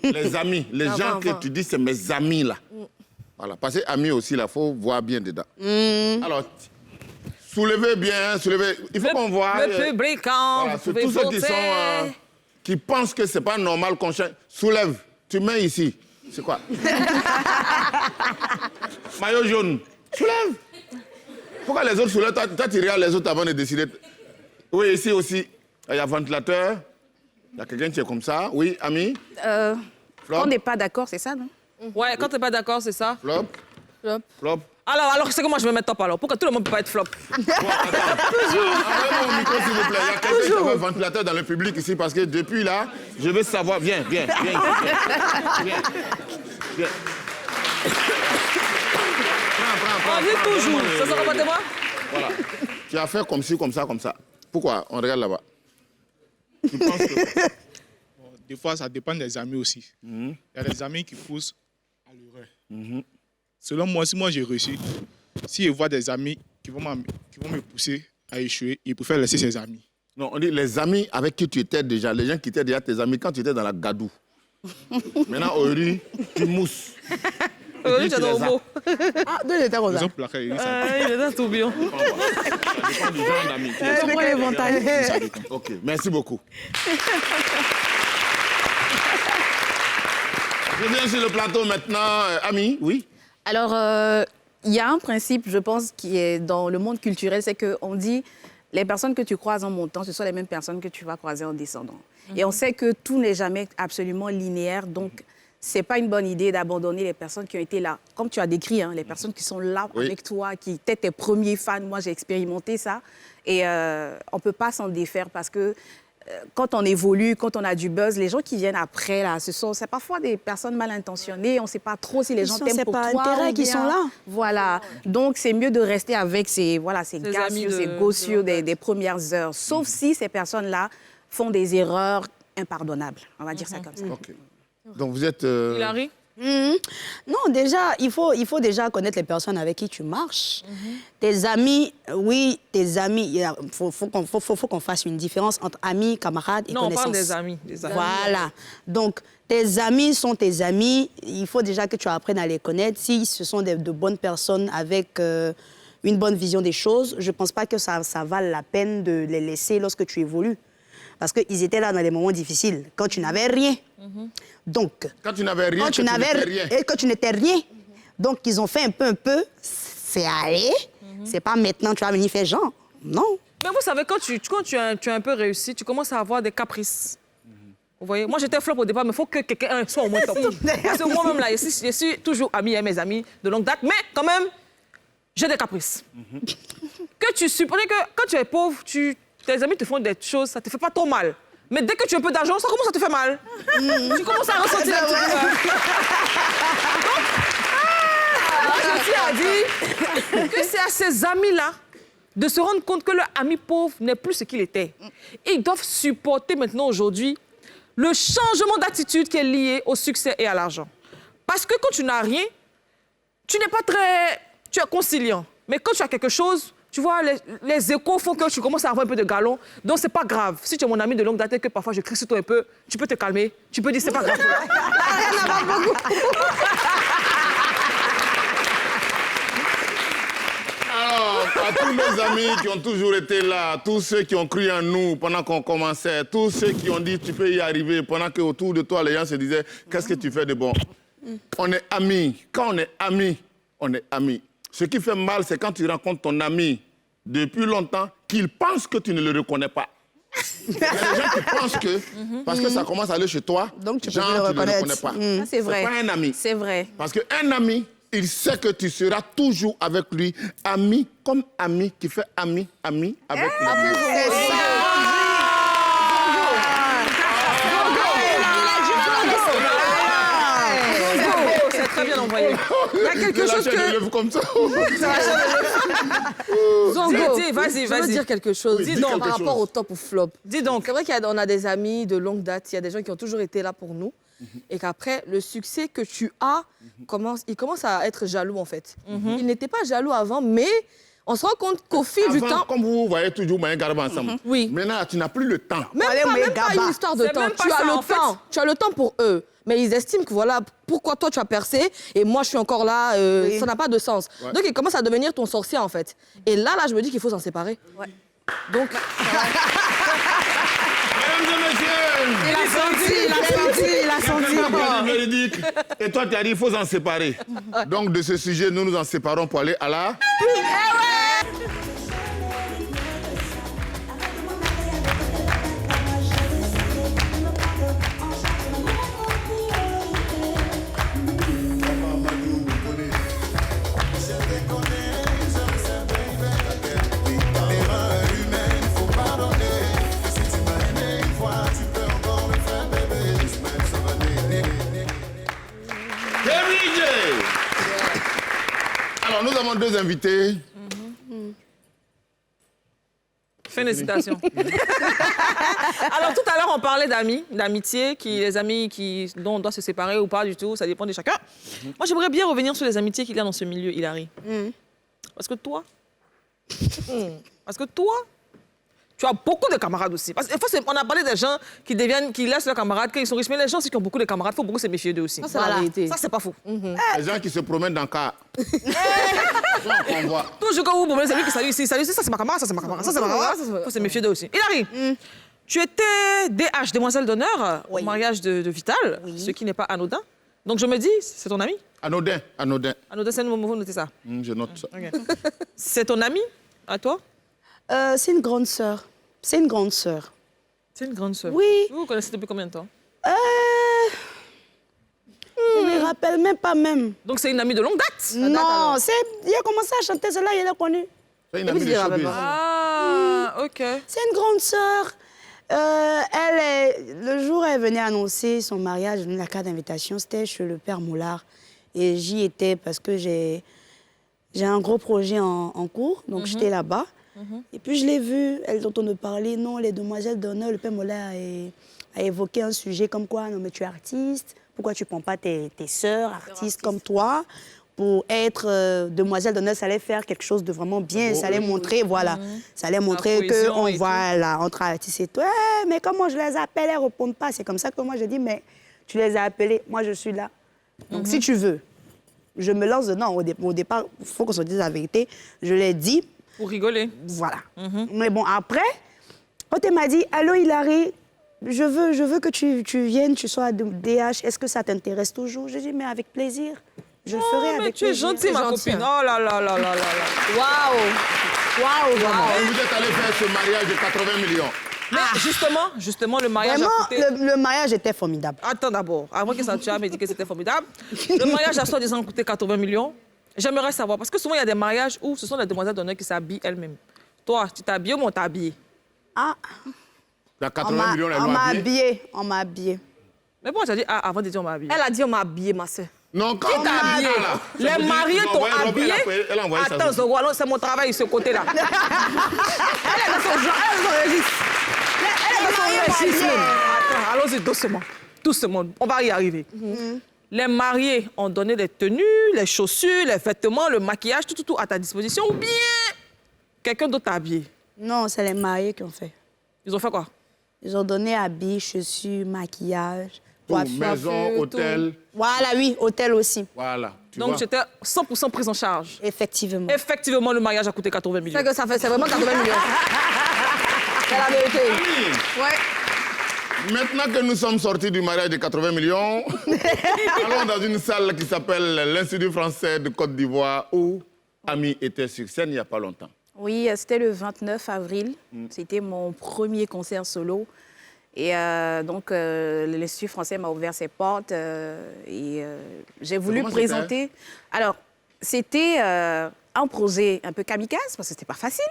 Les amis, les gens que tu dis, c'est mes amis là. Voilà, parce que amis aussi, il faut voir bien dedans. Alors, soulevez bien, soulevez. Il faut qu'on voit. Le public, quand Voilà, vous c'est pouvez tous ceux voter. qui pensent que c'est pas normal qu'on change. Soulève, tu mets ici. C'est quoi? Maillot jaune. Soulève. Pourquoi les autres soulèvent? Toi, tu regardes les autres avant de décider. Oui, ici aussi. Il y a ventilateur. Il y a quelqu'un qui est comme ça. Oui, ami? Flop. On n'est pas d'accord, c'est ça, non? Ouais, quand t'es pas d'accord, c'est ça. Flop. Flop. Flop. Alors c'est que moi je vais mettre top alors. Pourquoi tout le monde peut pas être flop? Envoyez-moi au micro, s'il vous plaît. Il y a quelqu'un qui veut un ventilateur dans le public ici parce que depuis là, je veux savoir. Viens ici. Viens. Prends. On dit toujours. Ça sera pas de moi? Voilà. Tu as fait comme ci, comme ça, comme ça. Pourquoi? On regarde là-bas. Tu penses que... Bon, des fois, ça dépend des amis aussi. Il y a des amis qui poussent à l'erreur. Selon moi, si moi j'ai réussi, si je vois des amis qui vont me pousser à échouer, il préfère laisser ses amis. Non, on dit les amis avec qui tu étais déjà, les gens qui étaient déjà tes amis quand tu étais dans la gadoue. Maintenant, au riz, tu mousses. Au riz, tu as dans le mot. Ah, deux états comme ça. Ils ont plaqué, Il est dans tout bien. Ça dépend du genre d'amitié. Ils sont pas éventaillés. Ok, merci beaucoup. Je viens sur le plateau maintenant. Ami, oui? Alors, il y a un principe, je pense, qui est dans le monde culturel, c'est qu'on dit les personnes que tu croises en montant, ce sont les mêmes personnes que tu vas croiser en descendant. Et on sait que tout n'est jamais absolument linéaire, donc c'est pas une bonne idée d'abandonner les personnes qui ont été là. Comme tu as décrit, hein, les personnes qui sont là avec toi, qui étaient tes premiers fans. Moi, j'ai expérimenté ça. Et on peut pas s'en défaire parce que quand on évolue, quand on a du buzz, les gens qui viennent après, là, c'est parfois des personnes mal intentionnées. On ne sait pas trop si les gens t'aiment pour toi. C'est pas intérêt qu'ils sont là. Voilà. Donc, c'est mieux de rester avec ces gassieux, ces gossieux des premières heures. Sauf si ces personnes-là font des erreurs impardonnables. On va dire ça comme ça. Ok. Donc, vous êtes... Hilary? Non, déjà, il faut déjà connaître les personnes avec qui tu marches. Tes amis, oui, tes amis, il faut qu'on fasse une différence entre amis, camarades et connaissances. Non, on parle des amis. Voilà. Donc, tes amis sont tes amis. Il faut déjà que tu apprennes à les connaître. Si ce sont de bonnes personnes avec une bonne vision des choses, je ne pense pas que ça vale la peine de les laisser lorsque tu évolues. Parce qu'ils étaient là dans les moments difficiles, quand tu n'avais rien. Donc, quand tu n'avais rien, et que tu n'étais rien. Donc, ils ont fait un peu, c'est allé. C'est pas maintenant tu vas venir faire genre. Non. Mais vous savez, quand tu as un peu réussi, tu commences à avoir des caprices. Vous voyez, moi j'étais flop au départ, mais il faut que quelqu'un soit au moins top. Parce que moi-même, là, je suis toujours amie avec mes amis de longue date, mais quand même, j'ai des caprices. Que tu supprenais que quand tu es pauvre, tes amis te font des choses, ça te fait pas trop mal. Mais dès que tu as un peu d'argent, ça commence à te faire mal. Tu commences à ressentir un petit peu. Moi, je suis à dire que c'est à ces amis-là de se rendre compte que leur ami pauvre n'est plus ce qu'il était. Ils doivent supporter maintenant, aujourd'hui, le changement d'attitude qui est lié au succès et à l'argent. Parce que quand tu n'as rien, tu n'es pas très... Tu es conciliant. Mais quand tu as quelque chose... Tu vois, les échos font que tu commences à avoir un peu de galon. Donc, c'est pas grave. Si tu es mon ami de longue date et que parfois je crie sur toi un peu, tu peux te calmer. Tu peux dire, c'est pas grave. Alors, à tous nos amis qui ont toujours été là, tous ceux qui ont cru en nous pendant qu'on commençait, tous ceux qui ont dit, tu peux y arriver, pendant qu'autour de toi, les gens se disaient, qu'est-ce que tu fais de bon? On est amis. Quand on est amis, on est amis. Ce qui fait mal, c'est quand tu rencontres ton ami depuis longtemps, qu'il pense que tu ne le reconnais pas. Il y a des gens qui pensent que, parce que ça commence à aller chez toi, donc tu ne le reconnais pas. C'est vrai. C'est pas un ami. C'est vrai. Parce qu'un ami, il sait que tu seras toujours avec lui, ami comme ami qui fait ami avec lui. Très bien envoyé. Il y a quelque chose que... comme ça. Zongo, vas-y. Je veux dire quelque chose. Dis donc. Par rapport au top ou flop. Dis donc. C'est vrai qu'on a des amis de longue date, il y a des gens qui ont toujours été là pour nous. Et qu'après, le succès que tu as, il commence à être jaloux, en fait. Il n'était pas jaloux avant, mais... On se rend compte qu'au fil du temps... Comme vous voyez toujours Moyen Garba ensemble. Oui. Maintenant, tu n'as plus le temps. Même pas une histoire de temps. Tu as le temps pour eux. Mais ils estiment que voilà, pourquoi toi tu as percé et moi je suis encore là, ça n'a pas de sens. Ouais. Donc ils commencent à devenir ton sorcier en fait. Et là, je me dis qu'il faut s'en séparer. Ouais. Donc... Mesdames et messieurs, il a senti. Véridique. Et toi, tu as dit qu'il faut s'en séparer. Donc de ce sujet, nous nous en séparons pour aller à la... Alors, nous avons deux invités. Fin des citations. Alors, tout à l'heure, on parlait d'amis, d'amitié, les amis dont on doit se séparer ou pas du tout, ça dépend de chacun. Moi, j'aimerais bien revenir sur les amitiés qu'il y a dans ce milieu, Hilary. Parce que toi, Tu as beaucoup de camarades aussi. Parce que on a parlé des gens qui laissent leurs camarades quand ils sont riches, mais les gens aussi qui ont beaucoup de camarades, il faut beaucoup se méfier d'eux aussi. Ça, c'est la vérité. Ça, c'est pas faux. Les gens qui se promènent dans le car. On voit. Toujours quand vous promenez, c'est lui qui salue ici. Salut ici, ça c'est ma camarade, ça c'est ma camarade, ça c'est ma camarade. Il faut se méfier d'eux aussi. Hilary, tu étais DH, demoiselle d'honneur, au mariage de Vital, ce qui n'est pas anodin. Donc je me dis, c'est ton ami? Anodin. Anodin, c'est un mot, vous notez ça. Je note ça. Okay. C'est ton ami, à toi? C'est une grande sœur. C'est une grande sœur. C'est une grande sœur? Oui. Vous vous connaissez depuis combien de temps? Je ne me rappelle même pas même. Donc c'est une amie de longue date? Non, il a commencé à chanter cela, il l'a connu. C'est une amie de showbiz. Ah, OK. C'est une grande sœur. Le jour où elle venait annoncer son mariage, la carte d'invitation, c'était chez le père Moulard. Et j'y étais parce que j'ai un gros projet en cours, donc j'étais là-bas. Et puis je l'ai vue, elle dont on parlait, non, les demoiselles d'honneur, le père Moulard a évoqué un sujet comme quoi, non mais tu es artiste, pourquoi tu ne prends pas tes sœurs artistes comme toi pour être demoiselle d'honneur, ça allait faire quelque chose de vraiment bien, ça allait montrer, voilà, ça allait montrer qu'on voit là, entre artistes et tout. Mais comment je les appelle, elles ne répondent pas. C'est comme ça que moi je dis, mais tu les as appelées, moi je suis là. Donc si tu veux, je me lance dedans. Au départ, il faut qu'on se dise la vérité, je l'ai dit. Pour rigoler. Voilà. Mais bon, après, quand elle m'a dit, allô Hilary, je veux que tu viennes, tu sois à DH, est-ce que ça t'intéresse toujours? J'ai dit, mais avec plaisir. Je ferai avec tu es plaisir. gentille, ma copine. Oh là là là là là là. Waouh. Et vous êtes allé faire ce mariage de 80 millions. Mais justement, le mariage Vraiment, a coûté... le mariage était formidable. Attends d'abord, avant que ça me dit que c'était formidable. Le mariage a soi-disant coûté 80 millions. J'aimerais savoir, parce que souvent, il y a des mariages où ce sont les demoiselles d'honneur qui s'habillent elles-mêmes. Toi, tu t'habilles ou on t'a habillé? Ah. La 80 millions, on m'a habillé. On m'a habillé. Mais pourquoi tu as dit ah avant de dire on m'a habillé? Elle a dit on m'a habillé, ma soeur. Non, quand qui t'a habillé? Les mariés t'ont habillé. Attends, Zogwalo, c'est mon travail, ce côté-là. Elle est dans son genre, elle est dans son registre. Elle est dans son registre. Attends, allons-y doucement. Doucement, on va y arriver. Les mariés ont donné des tenues, les chaussures, les vêtements, le maquillage, tout à ta disposition, ou bien quelqu'un d'autre t'a habillé? Non, c'est les mariés qui ont fait. Ils ont fait quoi? Ils ont donné habits, chaussures, maquillage, coiffure, maison, hôtel. Voilà, oui, hôtel aussi. Voilà. Donc, j'étais 100% prise en charge. Effectivement. Effectivement, le mariage a coûté 80 millions. C'est vraiment 80 millions. C'est la vérité. Ouais. Maintenant que nous sommes sortis du mariage de 80 millions, allons dans une salle qui s'appelle l'Institut français de Côte d'Ivoire où Ami était sur scène il n'y a pas longtemps. Oui, c'était le 29 avril. C'était mon premier concert solo. Et donc, l'Institut français m'a ouvert ses portes j'ai voulu présenter... Alors, c'était un projet un peu kamikaze, parce que c'était pas facile.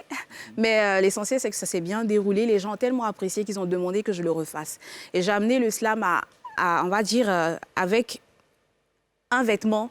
Mais l'essentiel, c'est que ça s'est bien déroulé. Les gens ont tellement apprécié qu'ils ont demandé que je le refasse. Et j'ai amené le slam on va dire, avec un vêtement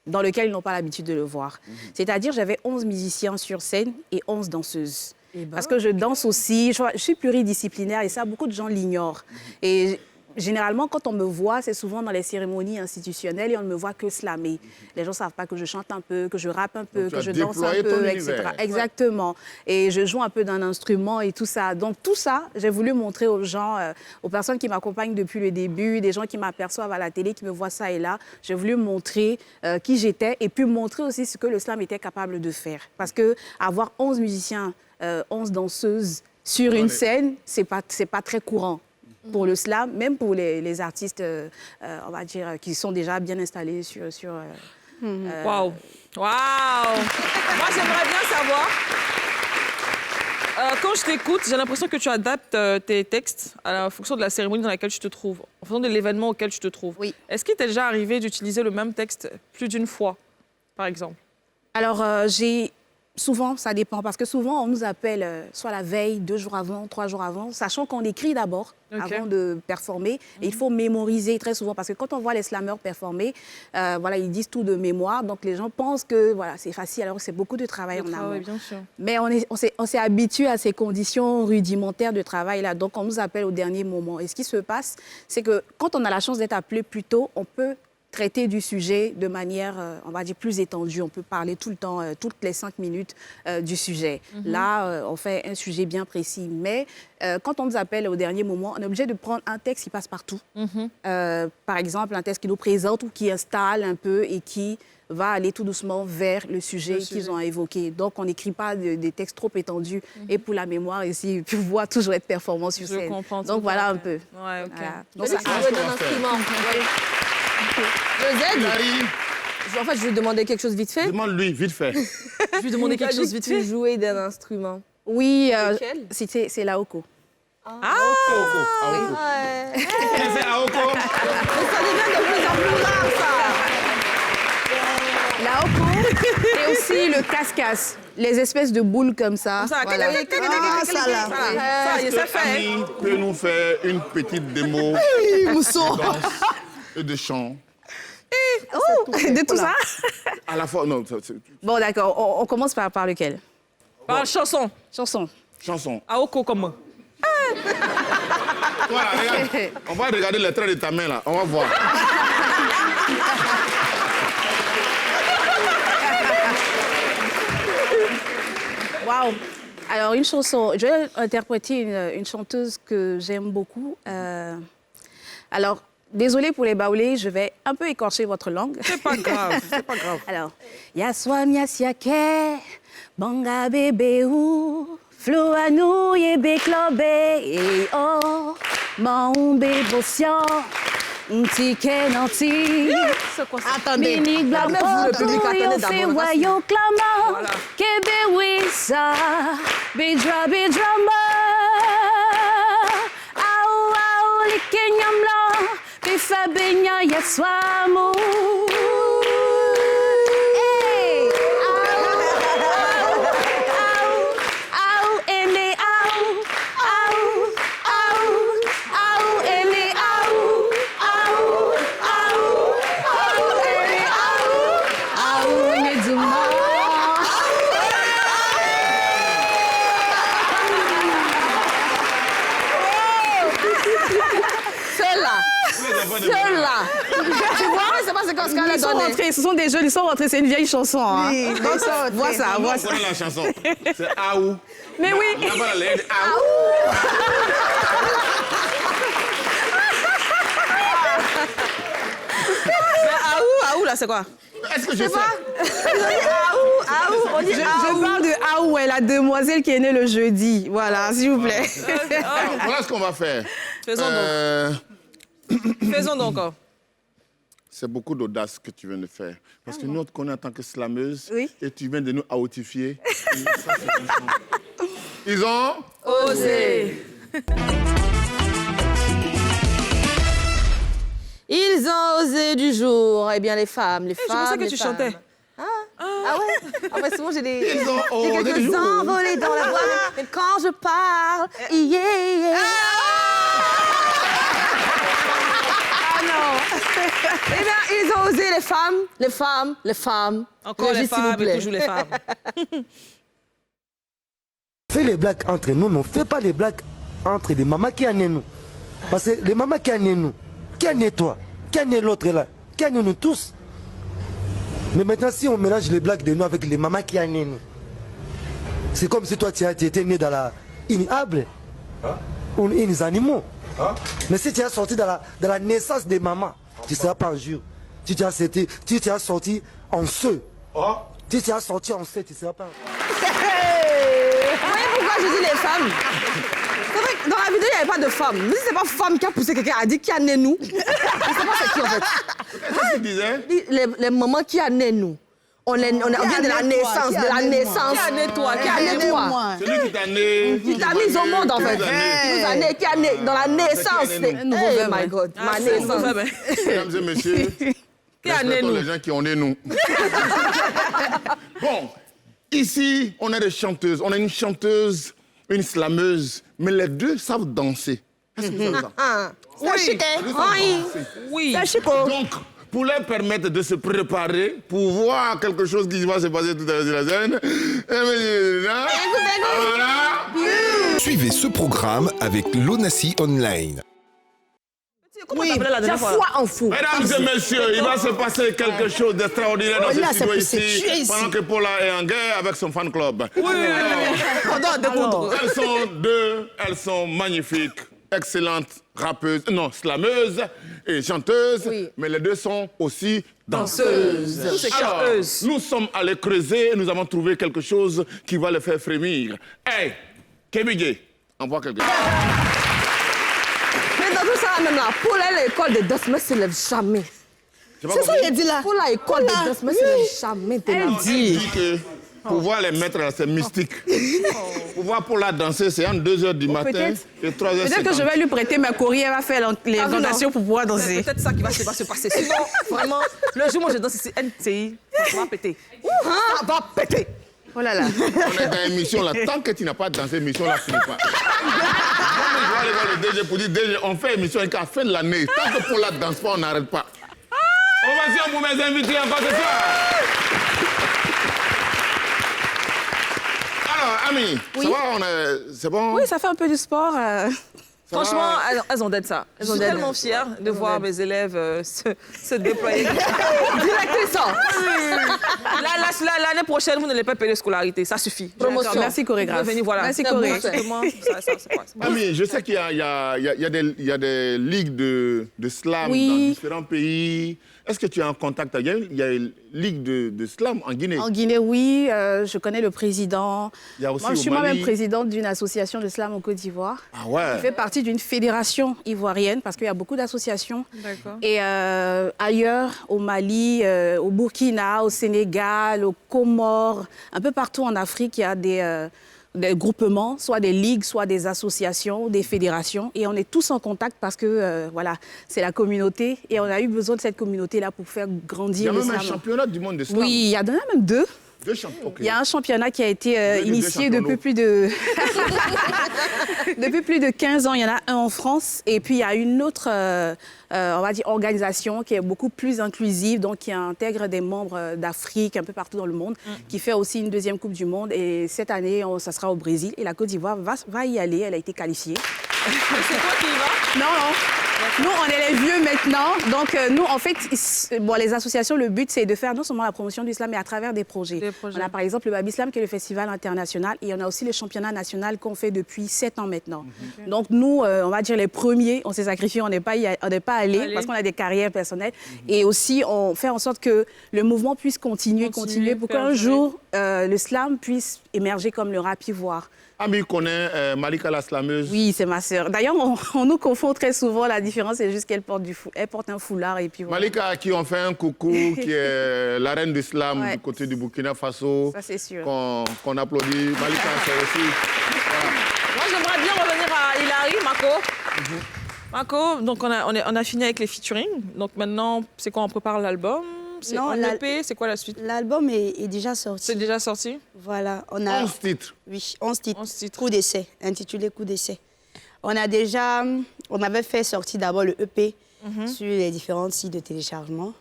dans lequel ils n'ont pas l'habitude de le voir. C'est-à-dire, j'avais 11 musiciens sur scène et 11 danseuses. Parce que je danse aussi, je suis pluridisciplinaire et ça, beaucoup de gens l'ignorent. Et généralement, quand on me voit, c'est souvent dans les cérémonies institutionnelles et on ne me voit que slammer. Les gens ne savent pas que je chante un peu, que je rappe un peu, que je danse un peu, etc. Exactement. Et je joue un peu d'un instrument et tout ça. Donc tout ça, j'ai voulu montrer aux gens, aux personnes qui m'accompagnent depuis le début, des gens qui m'aperçoivent à la télé, qui me voient ça et là. J'ai voulu montrer qui j'étais et puis montrer aussi ce que le slam était capable de faire. Parce que avoir 11 musiciens, 11 danseuses sur une scène, c'est pas très courant. Pour le slam, même pour les artistes, on va dire, qui sont déjà bien installés sur... Waouh! Waouh! Moi, j'aimerais bien savoir... quand je t'écoute, j'ai l'impression que tu adaptes tes textes à la fonction de la cérémonie dans laquelle tu te trouves, en fonction de l'événement auquel tu te trouves. Oui. Est-ce qu'il t'est déjà arrivé d'utiliser le même texte plus d'une fois, par exemple? Alors, souvent, ça dépend, parce que souvent, on nous appelle soit la veille, 2 jours avant, 3 jours avant, sachant qu'on écrit d'abord, avant de performer. Et il faut mémoriser très souvent, parce que quand on voit les slammeurs performer, voilà, ils disent tout de mémoire, donc les gens pensent que voilà, c'est facile, alors que c'est beaucoup de travail en amont. Bien sûr. Mais on s'est habitué à ces conditions rudimentaires de travail-là, donc on nous appelle au dernier moment. Et ce qui se passe, c'est que quand on a la chance d'être appelé plus tôt, on peut traiter du sujet de manière, on va dire, plus étendue. On peut parler tout le temps, toutes les 5 minutes du sujet. Là, on fait un sujet bien précis. Mais quand on nous appelle au dernier moment, on est obligé de prendre un texte qui passe partout. Par exemple, un texte qui nous présente ou qui installe un peu et qui va aller tout doucement vers le sujet qu'ils ont évoqué. Donc, on n'écrit pas des textes trop étendus. Et pour la mémoire ici, pouvoir toujours être performant sur scène. Donc, voilà un peu. Ouais, ok. Voilà. Donc, ça, c'est jouer d'un instrument. Le Z, en fait, je vais lui demander quelque chose vite fait. Demande-lui, vite fait. Je vais lui demander quelque chose vite fait. Jouer d'un instrument. Oui, Lequel? c'est la Oko. Aoko. Ouais. C'est Aoko. Mais ça devient de plus en plus rare, ça. La Oko et aussi le casse-casse. Les espèces de boules comme ça. Voilà. Ça, là. Est-ce que Ami peut nous faire une petite démo de chant? De tout ça? À la fois, non. Bon, d'accord. On commence par lequel? Par chanson. Chanson. Aoko comment? Voilà, regarde. On va regarder les traits de ta main, là. On va voir. Waouh! Alors, une chanson. Je vais interpréter une chanteuse que j'aime beaucoup. Alors, désolée pour les baoulés, je vais un peu écorcher votre langue. C'est pas grave, c'est pas grave. Alors, Yaswam Yasiake, Banga bébé ou, Flo anou yebe klobe, et oh, maoumbe bossian, Ntike nanti. Attendez. Mini Vous, le public, attendez yo d'abord fait le wayo clama, Voilà. Kebe wisa, Bidra bidrama. Au au likenyamla, Bifa benya yaswamu. Ceux-là. Tu vois, c'est pas ce qu'Oscar a donné. Ce sont des jeunes, ils sont rentrés, c'est une vieille chanson. Hein. Oui, donc, vois ça, vois ça. On connaît la chanson. C'est Aou. Mais oui. Là-bas, la lettre Aou. Aou, là, c'est quoi? Est-ce que je sais? On dit Je parle de Aou, la demoiselle qui est née le jeudi. Voilà, s'il vous plaît. Voilà ce qu'on va faire. Faisons donc. Faisons donc encore. C'est beaucoup d'audace que tu viens de faire. Parce que nous, on te connaît en tant que slameuse. Oui. Et tu viens de nous autifier. Ça, c'est ton chant. Ils ont osé. Ils ont osé du jour. Eh bien, les femmes, les femmes. Je pensais que les tu femmes. chantais. Ah ouais? En fait, souvent, j'ai des. Ils ont osé quelques du jour. envolées dans la voix. Mais quand je parle, yeah, yeah. Ah non! Eh bien, ils ont osé, les femmes, les femmes, les femmes. Encore les Régis, s'il vous femmes, plaît. et toujours les femmes. Fais les blagues entre nous, mais on ne fait pas les blagues entre les mamans qui en est nous. Parce que les mamans qui en est nous, qui en est toi, qui en est l'autre là, qui en est nous tous. Mais maintenant, si on mélange les blagues de nous avec les mamans qui en est nous, c'est comme si toi tu étais né dans la inable ou les animaux. Mais si tu as sorti dans la naissance des mamans, tu ne seras pas en jour. Tu t'es sorti en ceux. Si tu as sorti en ceux, tu ne seras pas en... Vous voyez pourquoi je dis les femmes? C'est vrai que dans la vidéo, il n'y avait pas de femme. Mais si c'est pas femme qui a poussé quelqu'un à dire qui a né nous, je sais pas c'est qui en fait. Qu'est-ce qu'il disait? Les mamans qui a né nous. On vient de la naissance, de la naissance. Qui a né toi? Qui a né toi? Celui qui t'a né. Qui t'a mis au monde en fait. Qui nous a né, qui a né dans la naissance. Oh my God, ma naissance. Mesdames et messieurs, respectons les gens qui ont né nous. Bon, ici, on a des chanteuses. On a une chanteuse, une slameuse, mais les deux savent danser. Est-ce que vous savez ça? Oui. Donc, pour leur permettre de se préparer, pour voir quelque chose qui va se passer tout à l'heure sur la scène, Suivez ce programme avec l'ONACI Online. Comment t'appelais la dernière fois? foi en fou. Mesdames et messieurs, il va se passer quelque chose d'extraordinaire dans ce studio ici, pendant que Paula est en guerre avec son fan club. Oui. Elles sont magnifiques, excellentes rappeuses, non, slameuses et chanteuses, mais les deux sont aussi danseuses. Alors, nous sommes allés creuser et nous avons trouvé quelque chose qui va les faire frémir. Hey, Kébigué, envoie quelqu'un. Mais dans tout ça, même là, pour l'école de danse ne se lève jamais. C'est ça qu'il dit là. Pour l'école de danse ne se lève jamais. Elle dit que pouvoir les mettre là, c'est mystique. Pouvoir pour la danser, c'est entre 2h du matin et 3h50. Peut-être que je vais lui prêter ma courrier, elle va faire les fondations pour pouvoir danser. C'est peut-être ça qui va se passer. Sinon, vraiment, le jour où je danse ici, NTI, ça va péter. Ça va péter. Oh là là. On est dans l'émission là. Tant que tu n'as pas dansé, l'émission là, finit pas. Je vais aller voir le DG pour dire, DG, on fait émission jusqu'à la fin de l'année. Tant que pour la danse pas, on n'arrête pas. Ovation pour mes invités encore ce soir. Alors, Ami, oui. Ça va, c'est bon? Oui, ça fait un peu du sport. Franchement, elles ont d'aide ça. Je suis tellement fière de voir mes élèves se déployer. Directement ça. L'année prochaine, vous n'allez pas payer de scolarité. Ça suffit. Promotion. Merci, chorégraphe. Voilà. Merci, chorégraphe. Ami, je sais qu'il y a des ligues de slam dans différents pays. Est-ce que tu es en contact? Il y a une ligue de slam en Guinée. En Guinée, oui. Je connais le président. Il y a aussi moi, je suis moi-même présidente d'une association de slam en Côte d'Ivoire. Ah ouais. Qui fait partie d'une fédération ivoirienne parce qu'il y a beaucoup d'associations. D'accord. Et ailleurs, au Mali, au Burkina, au Sénégal, aux Comores, un peu partout en Afrique, il y a des groupements, soit des ligues, soit des associations, des fédérations. Et on est tous en contact parce que, voilà, c'est la communauté. Et on a eu besoin de cette communauté-là pour faire grandir le slam. Il y a même un championnat du monde de slam. Oui, il y en a même deux. Okay. Il y a un championnat qui a été initié depuis plus de... depuis plus de 15 ans. Il y en a un en France. Et puis, il y a une autre, on va dire, organisation qui est beaucoup plus inclusive, donc qui intègre des membres d'Afrique, un peu partout dans le monde, qui fait aussi une deuxième Coupe du Monde. Et cette année, ça sera au Brésil. Et la Côte d'Ivoire va y aller. Elle a été qualifiée. C'est toi qui y vas? Non, non. Nous, on est les vieux maintenant. Donc, nous, en fait, bon, les associations, le but, c'est de faire non seulement la promotion de l'islam, mais à travers des projets. On a par exemple le Babislam, qui est le festival international. Et on a aussi le championnat national qu'on fait depuis 7 ans maintenant. Donc, nous, on va dire les premiers, on s'est sacrifiés, on n'est pas allés parce qu'on a des carrières personnelles. Et aussi, on fait en sorte que le mouvement puisse continuer pour qu'un jour, le slam puisse émerger comme le rap ivoire. Ami connaît Malika la slameuse. Oui, c'est ma sœur. D'ailleurs, on nous confond très souvent. La différence, c'est juste qu'elle porte un foulard et puis voilà. Malika, à qui on fait un coucou, qui est la reine du slam du côté du Burkina Faso. Ça, c'est sûr. Qu'on applaudit. Malika, c'est aussi... Voilà. Moi, j'aimerais bien revenir à Hilary, Mako. Mako, donc on a fini avec les featuring. Donc maintenant, c'est quoi, on prépare l'album? C'est un EP, c'est quoi la suite? L'album est déjà sorti. C'est déjà sorti? Voilà. On a 11 titres. Oui, 11 titres. Coup d'essai, intitulé Coup d'essai. On avait fait sortir d'abord le EP sur les différents sites de téléchargement.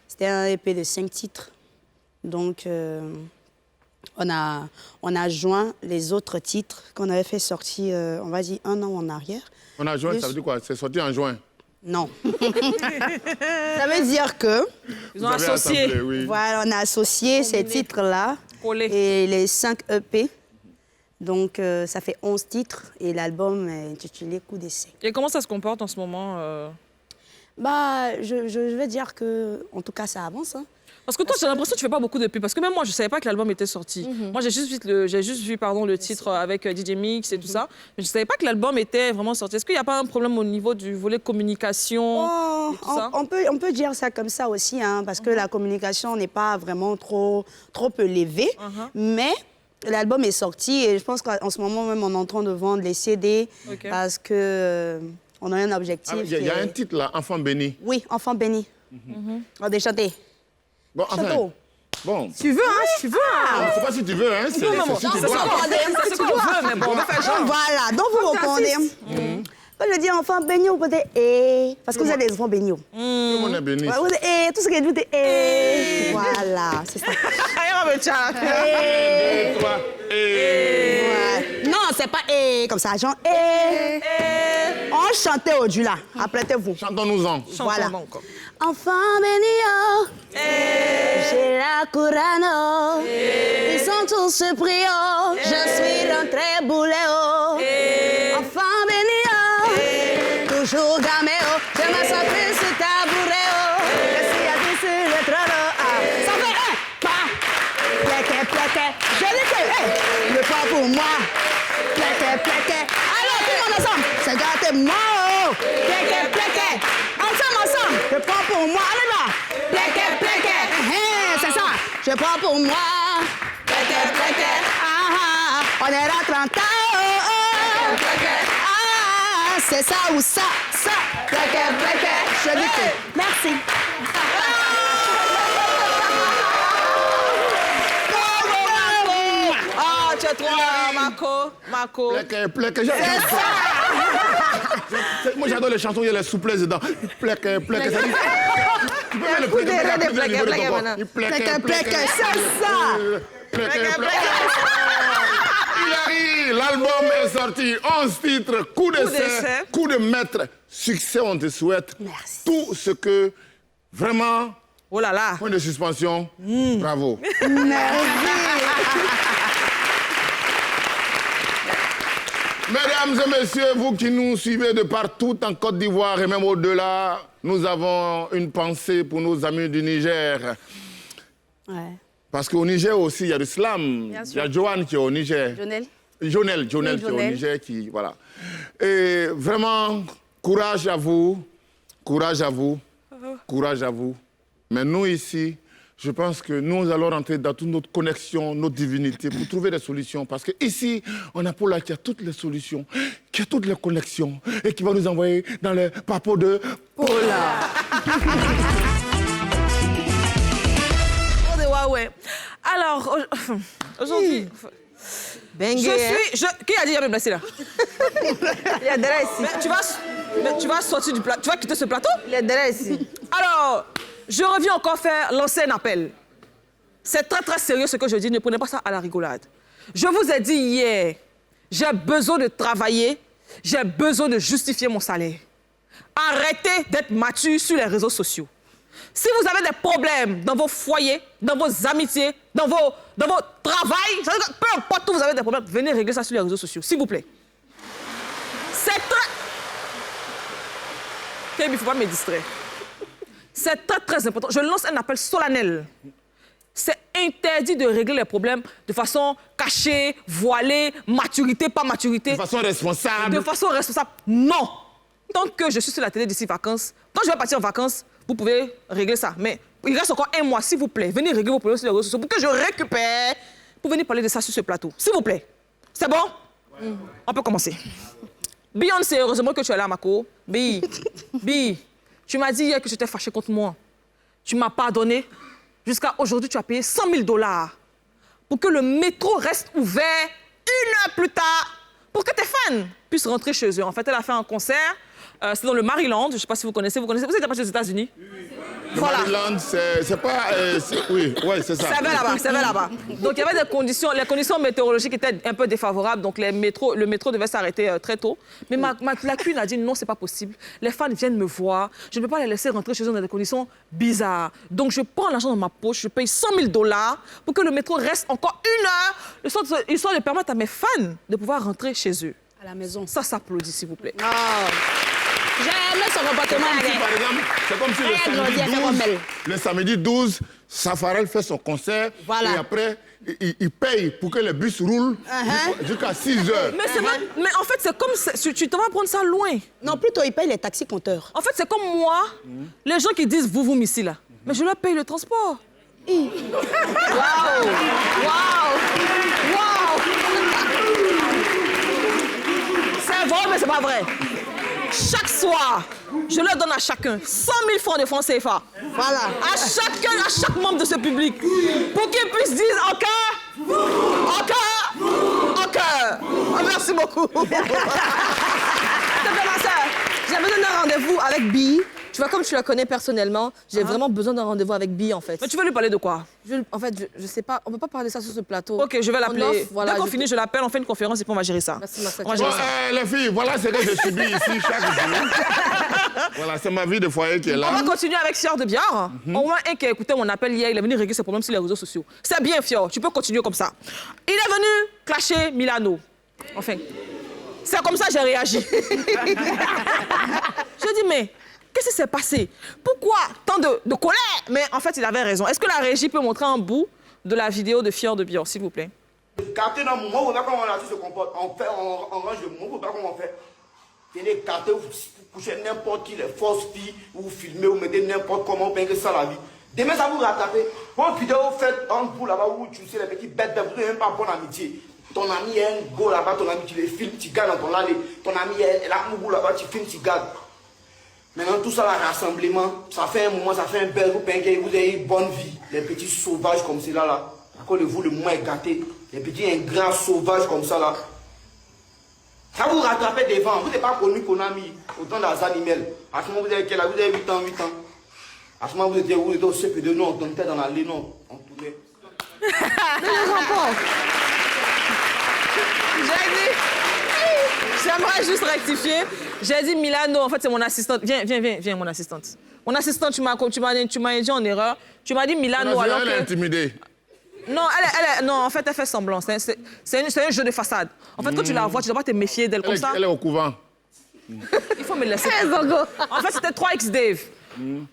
C'était un EP de 5 titres. Donc, on a joint les autres titres qu'on avait fait sortir, on va dire, 1 an en arrière. On a joint, ça veut dire quoi? C'est sorti en juin? Non. Ça veut dire que... Ils ont associé. Assemblé, oui. Voilà, on a associé ces titres-là et les 5 EP. Donc, ça fait 11 titres et l'album est intitulé Coup d'essai. Et comment ça se comporte en ce moment Bah, je vais dire que, en tout cas, ça avance. Hein. Parce que toi, j'ai l'impression que tu fais pas beaucoup de pubs. Parce que même moi, je savais pas que l'album était sorti. Moi, j'ai juste vu le titre avec DJ Mix et tout ça. Mais je savais pas que l'album était vraiment sorti. Est-ce qu'il n'y a pas un problème au niveau du volet communication et tout ça? On peut dire ça comme ça aussi, hein, parce que la communication n'est pas vraiment trop élevée. Mais l'album est sorti et je pense qu'en ce moment même, on est en train de vendre les CD parce que on a un objectif. Il y a un titre là, Enfant béni. Oui, Enfant béni. On va chanter. Bon, enfin, bon. Tu veux, hein? Tu veux, hein? C'est pas si tu veux, hein? C'est ce qu'on veut, mais bon, on va faire genre. Voilà, donc vous répondez. Quand je dis enfant béni, vous pouvez dire parce que vous êtes des enfants bénis. Tout le monde est béni. Vous dites tout ce que vous dites voilà, c'est ça. Non, c'est pas comme ça, genre on allons chanter Odula. Apprêtez-vous. Chantons-nous-en. Voilà. Enfant béni, j'ai la courano. Ils sont tous surpris, oh. Je suis rentré boulet, oh. Enfant béni, toujours gamé, oh. Je me sens plus sur tabouret, oh. Je suis assis sur le trône, oh. Ça fait un pas. Pléqué, pléqué. Je dis que, le pas pour moi. Pléqué, pléqué. Alors, tout le monde ensemble. C'est gâté-moi, oh. Pléqué, pléqué. Ensemble. Je prends pour moi. Allez là. Pléqué, pléqué. C'est ça. Je prends pour moi. Pléqué, pléqué. On est là 30 ans. Ah, c'est ça ou ça. Ça. Pléqué, pléqué. Je dis que. Merci. Ah, tu es trop, Marco. Pléqué. Moi, j'adore les chansons où il y a la souplesse dedans. Pléqué. Ça dit... Tu peux mettre le pléqué, c'est ça. Pléqué. Hilary, l'album est sorti. 11 titres, coup d'essai, coup de maître. Succès, on te souhaite. Merci. Tout ce que, vraiment... Oh là là. Point de suspension. Bravo. Merci. Mesdames et messieurs, vous qui nous suivez de partout en Côte d'Ivoire et même au-delà, nous avons une pensée pour nos amis du Niger. Ouais. Parce qu'au Niger aussi, il y a l'islam. Il y a Joanne qui est au Niger. Jonel qui est au Niger. Voilà. Et vraiment, courage à vous. Mais nous ici, je pense que nous allons rentrer dans toute notre connexion, notre divinité, pour trouver des solutions. Parce qu'ici, on a Paula qui a toutes les solutions, qui a toutes les connexions, et qui va nous envoyer dans le papo de Paula. Alors, aujourd'hui... Qui a dit qu'il me blessé là? Il est derrière ici. Tu vas sortir du plateau, tu vas quitter ce plateau? Il est derrière ici. Alors, je reviens encore lancer un appel. C'est très très sérieux ce que je dis, ne prenez pas ça à la rigolade. Je vous ai dit hier, j'ai besoin de travailler, j'ai besoin de justifier mon salaire. Arrêtez d'être mature sur les réseaux sociaux. Si vous avez des problèmes dans vos foyers, dans vos amitiés, dans votre travail, peu importe où vous avez des problèmes, venez régler ça sur les réseaux sociaux, s'il vous plaît. C'est très... Il ne faut pas me distraire. C'est très, très important. Je lance un appel solennel. C'est interdit de régler les problèmes de façon cachée, voilée, maturité, pas maturité. De façon responsable. De façon responsable, non. Tant que je suis sur la télé d'ici vacances, quand je vais partir en vacances, vous pouvez régler ça. Mais il reste encore un mois, s'il vous plaît. Venez régler vos problèmes sur les réseaux sociaux pour que je récupère, pour venir parler de ça sur ce plateau. S'il vous plaît. C'est bon? On peut commencer. Beyoncé, heureusement que tu es là, Marco. Bi, tu m'as dit hier que tu étais fâché contre moi. Tu m'as pardonné. Jusqu'à aujourd'hui, tu as payé $100 000 pour que le métro reste ouvert 1 heure plus tard, pour que tes fans puissent rentrer chez eux. En fait, elle a fait un concert. C'est dans le Maryland. Je ne sais pas si vous connaissez. Vous êtes parti aux États-Unis? Voilà. Maryland, c'est pas... oui, c'est ça. C'est là-bas. Donc, il y avait des conditions... Les conditions météorologiques étaient un peu défavorables. Donc, le métro devait s'arrêter très tôt. Mais la Queen a dit non, c'est pas possible. Les fans viennent me voir. Je ne peux pas les laisser rentrer chez eux dans des conditions bizarres. Donc, je prends l'argent dans ma poche. Je paye $100 000 pour que le métro reste encore 1 heure, histoire de permettre à mes fans de pouvoir rentrer chez eux. À la maison. Ça s'applaudit, s'il vous plaît. Oh. J'ai aimé son comportement. C'est comme si le samedi 12, Safarel fait son concert. Voilà. Et après, il paye pour que le bus roule jusqu'à 6 heures. Mais en fait, c'est comme... Tu te vas prendre ça loin. Non, plutôt, il paye les taxis compteurs. En fait, c'est comme moi, les gens qui disent vous ici, là. Mais je leur paye le transport. Waouh! C'est vrai, mais c'est pas vrai. Chaque soir, je leur donne à chacun 100 000 francs de francs CFA. Voilà. À chaque membre de ce public. Pour qu'ils puissent dire encore. Oh, merci beaucoup. J'ai besoin d'un rendez-vous avec Bi Tu vois, comme tu la connais personnellement, j'ai vraiment besoin d'un rendez-vous avec Bi, en fait. Mais tu veux lui parler de quoi? En fait, je sais pas, on peut pas parler de ça sur ce plateau. Ok, je vais l'appeler. Voilà, Dès qu'on finit, je l'appelle, on fait une conférence et puis on va gérer ça. Merci, Marcel. On va gérer ça. Les filles, voilà ce que je subis ici chaque jour. Voilà, c'est ma vie de foyer qui est là. On va continuer avec Fior de Biard. Au moins un qui a écouté mon appel hier, il est venu régler ses problèmes sur les réseaux sociaux. C'est bien, Fior, tu peux continuer comme ça. Il est venu clasher Milano. Enfin, c'est comme ça que j'ai réagi. Je dis, mais qu'est-ce qui s'est passé? Pourquoi tant de colère? Mais en fait, il avait raison. Est-ce que la régie peut montrer un bout de la vidéo de Fior de Biard, s'il vous plaît? Captez dans mon mot, vous voyez comment l'artiste se comporte. On range le mot, vous voyez comment on fait. Tenez, captez, vous couchez n'importe qui, les fausses filles, vous filmez, vous mettez n'importe comment, vous payez ça la vie. Demain, ça vous rattrape. Vos vidéos, vous faites un bout là-bas où tu sais les petits bêtes, vous n'avez même pas bonne amitié. Ton ami est un go là-bas, ton ami, tu les filmes, tu gardes dans ton allée. Ton ami est un bout là-bas, tu filmes, tu gardes. Maintenant, tout ça, le rassemblement, ça fait un moment, ça fait un bel groupe, vous avez une bonne vie. Les petits sauvages comme ceux-là, là. Accordez-vous, le moment est gâté. Les petits ingrats sauvages comme ça, là. Ça vous rattrapez devant. Vous n'êtes pas connu Konami, autant dans les animaux. À ce moment, vous avez quel âge? Vous avez 8 ans, 8 ans. À ce moment, vous étiez au CP2, nous, on tournait dans l'allée, non. On tournait. Mais le rapport. J'aimerais juste rectifier. J'ai dit Milano, en fait, c'est mon assistante. Viens, mon assistante. Mon assistante, tu m'as dit en erreur. Tu m'as dit Milano alors elle est intimidée. Non, non, en fait, elle fait semblant. C'est un jeu de façade. En fait, quand tu la vois, tu dois pas te méfier d'elle comme ça. Elle est au couvent. Il faut me laisser. En fait, c'était 3X Dave.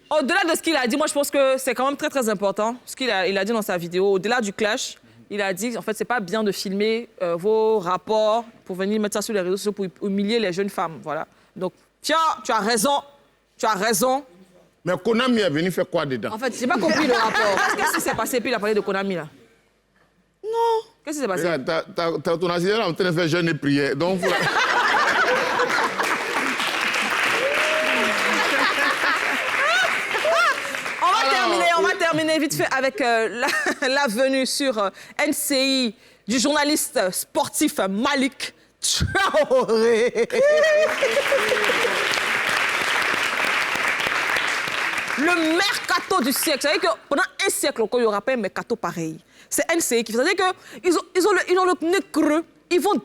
Au-delà de ce qu'il a dit, moi, je pense que c'est quand même très, très important. Ce qu'il a dit dans sa vidéo, au-delà du clash, il a dit, en fait, c'est pas bien de filmer vos rapports pour venir mettre ça sur les réseaux sociaux pour humilier les jeunes femmes. Voilà. Donc, tiens, tu as raison. Tu as raison. Mais Konami est venu faire quoi dedans? En fait, j'ai pas compris le rapport. Qu'est-ce qui s'est passé? Puis il a parlé de Konami, là. Non. Qu'est-ce qui s'est passé? Regarde, ton assistant est en train de faire jeûne et prière. Donc, voilà. On va terminer vite fait avec la venue sur NCI du journaliste sportif Malik Traoré. Le mercato du siècle. Vous savez que pendant un siècle, il n'y aura pas un mercato pareil. C'est NCI qui fait. C'est-à-dire qu'ils ont le nez creux. Ils vont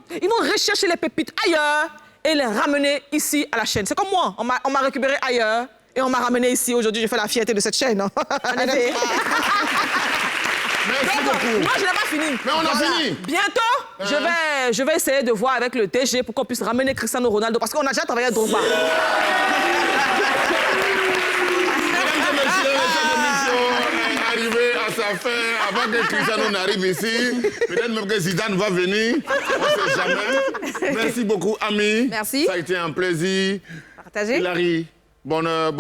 rechercher les pépites ailleurs et les ramener ici à la chaîne. C'est comme moi. On m'a récupéré ailleurs. Et on m'a ramené ici. Aujourd'hui, j'ai fait la fierté de cette chaîne. En effet. Merci beaucoup. Moi, je n'ai pas fini. Mais on a fini. Bientôt, je vais essayer de voir avec le DG pour qu'on puisse ramener Cristiano Ronaldo. Parce qu'on a déjà travaillé à Drogba. Mesdames et messieurs, cette émission est arrivée à sa fin. Avant que Cristiano n'arrive ici, peut-être même que Zidane va venir. On ne sait jamais. Merci beaucoup, amis. Merci. Ça a été un plaisir. Partagez. Hilary. Bonheur.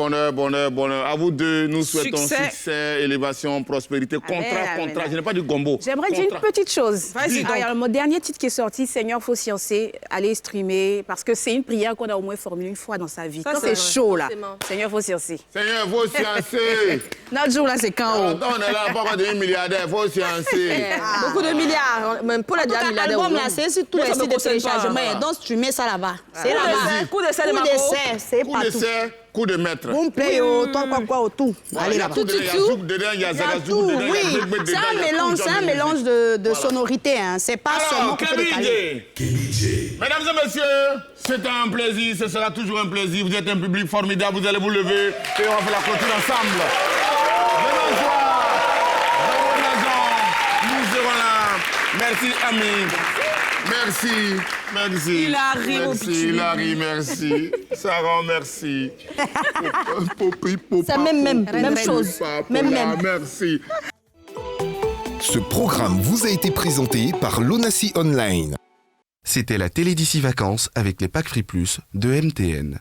À vous deux, nous souhaitons succès, élévation, prospérité, contrat. Je n'ai pas du gombo. J'aimerais dire une petite chose. Vas-y. Alors, mon dernier titre qui est sorti, Seigneur, faut sciencer, allez streamer, parce que c'est une prière qu'on a au moins formulée une fois dans sa vie. Quand c'est chaud, là, Seigneur, faut sciencer. Seigneur, faut sciencer. Notre jour, là, c'est quand on est là, pas de milliardaire, faut sciencer. Beaucoup de milliards. Même pour la dernière milliardaire. L'album, là, c'est sur tous les sites de téléchargement. Donc, tu mets ça là-bas. C'est là-bas. Coup d'essai de Marco. C'est partout. Coup de maître. Vous me payez quoi, tout. Allez là-bas. Tout. Il y a zouk dedans, il y a zagazou dedans, oui. il y a big dedans. C'est un mélange de sonorités. Hein. C'est pas seulement pour Mesdames et messieurs, c'est un plaisir, ce sera toujours un plaisir. Vous êtes un public formidable, vous allez vous lever et on va faire la clôture ensemble. Demain soir, dans vos maisons, nous serons là. Merci, amis. Merci. Hilary, merci. Sarah, merci. C'est même chose. Même. Merci. Ce programme vous a été présenté par l'Onassi Online. C'était la télé d'ici vacances avec les packs Free Plus de MTN.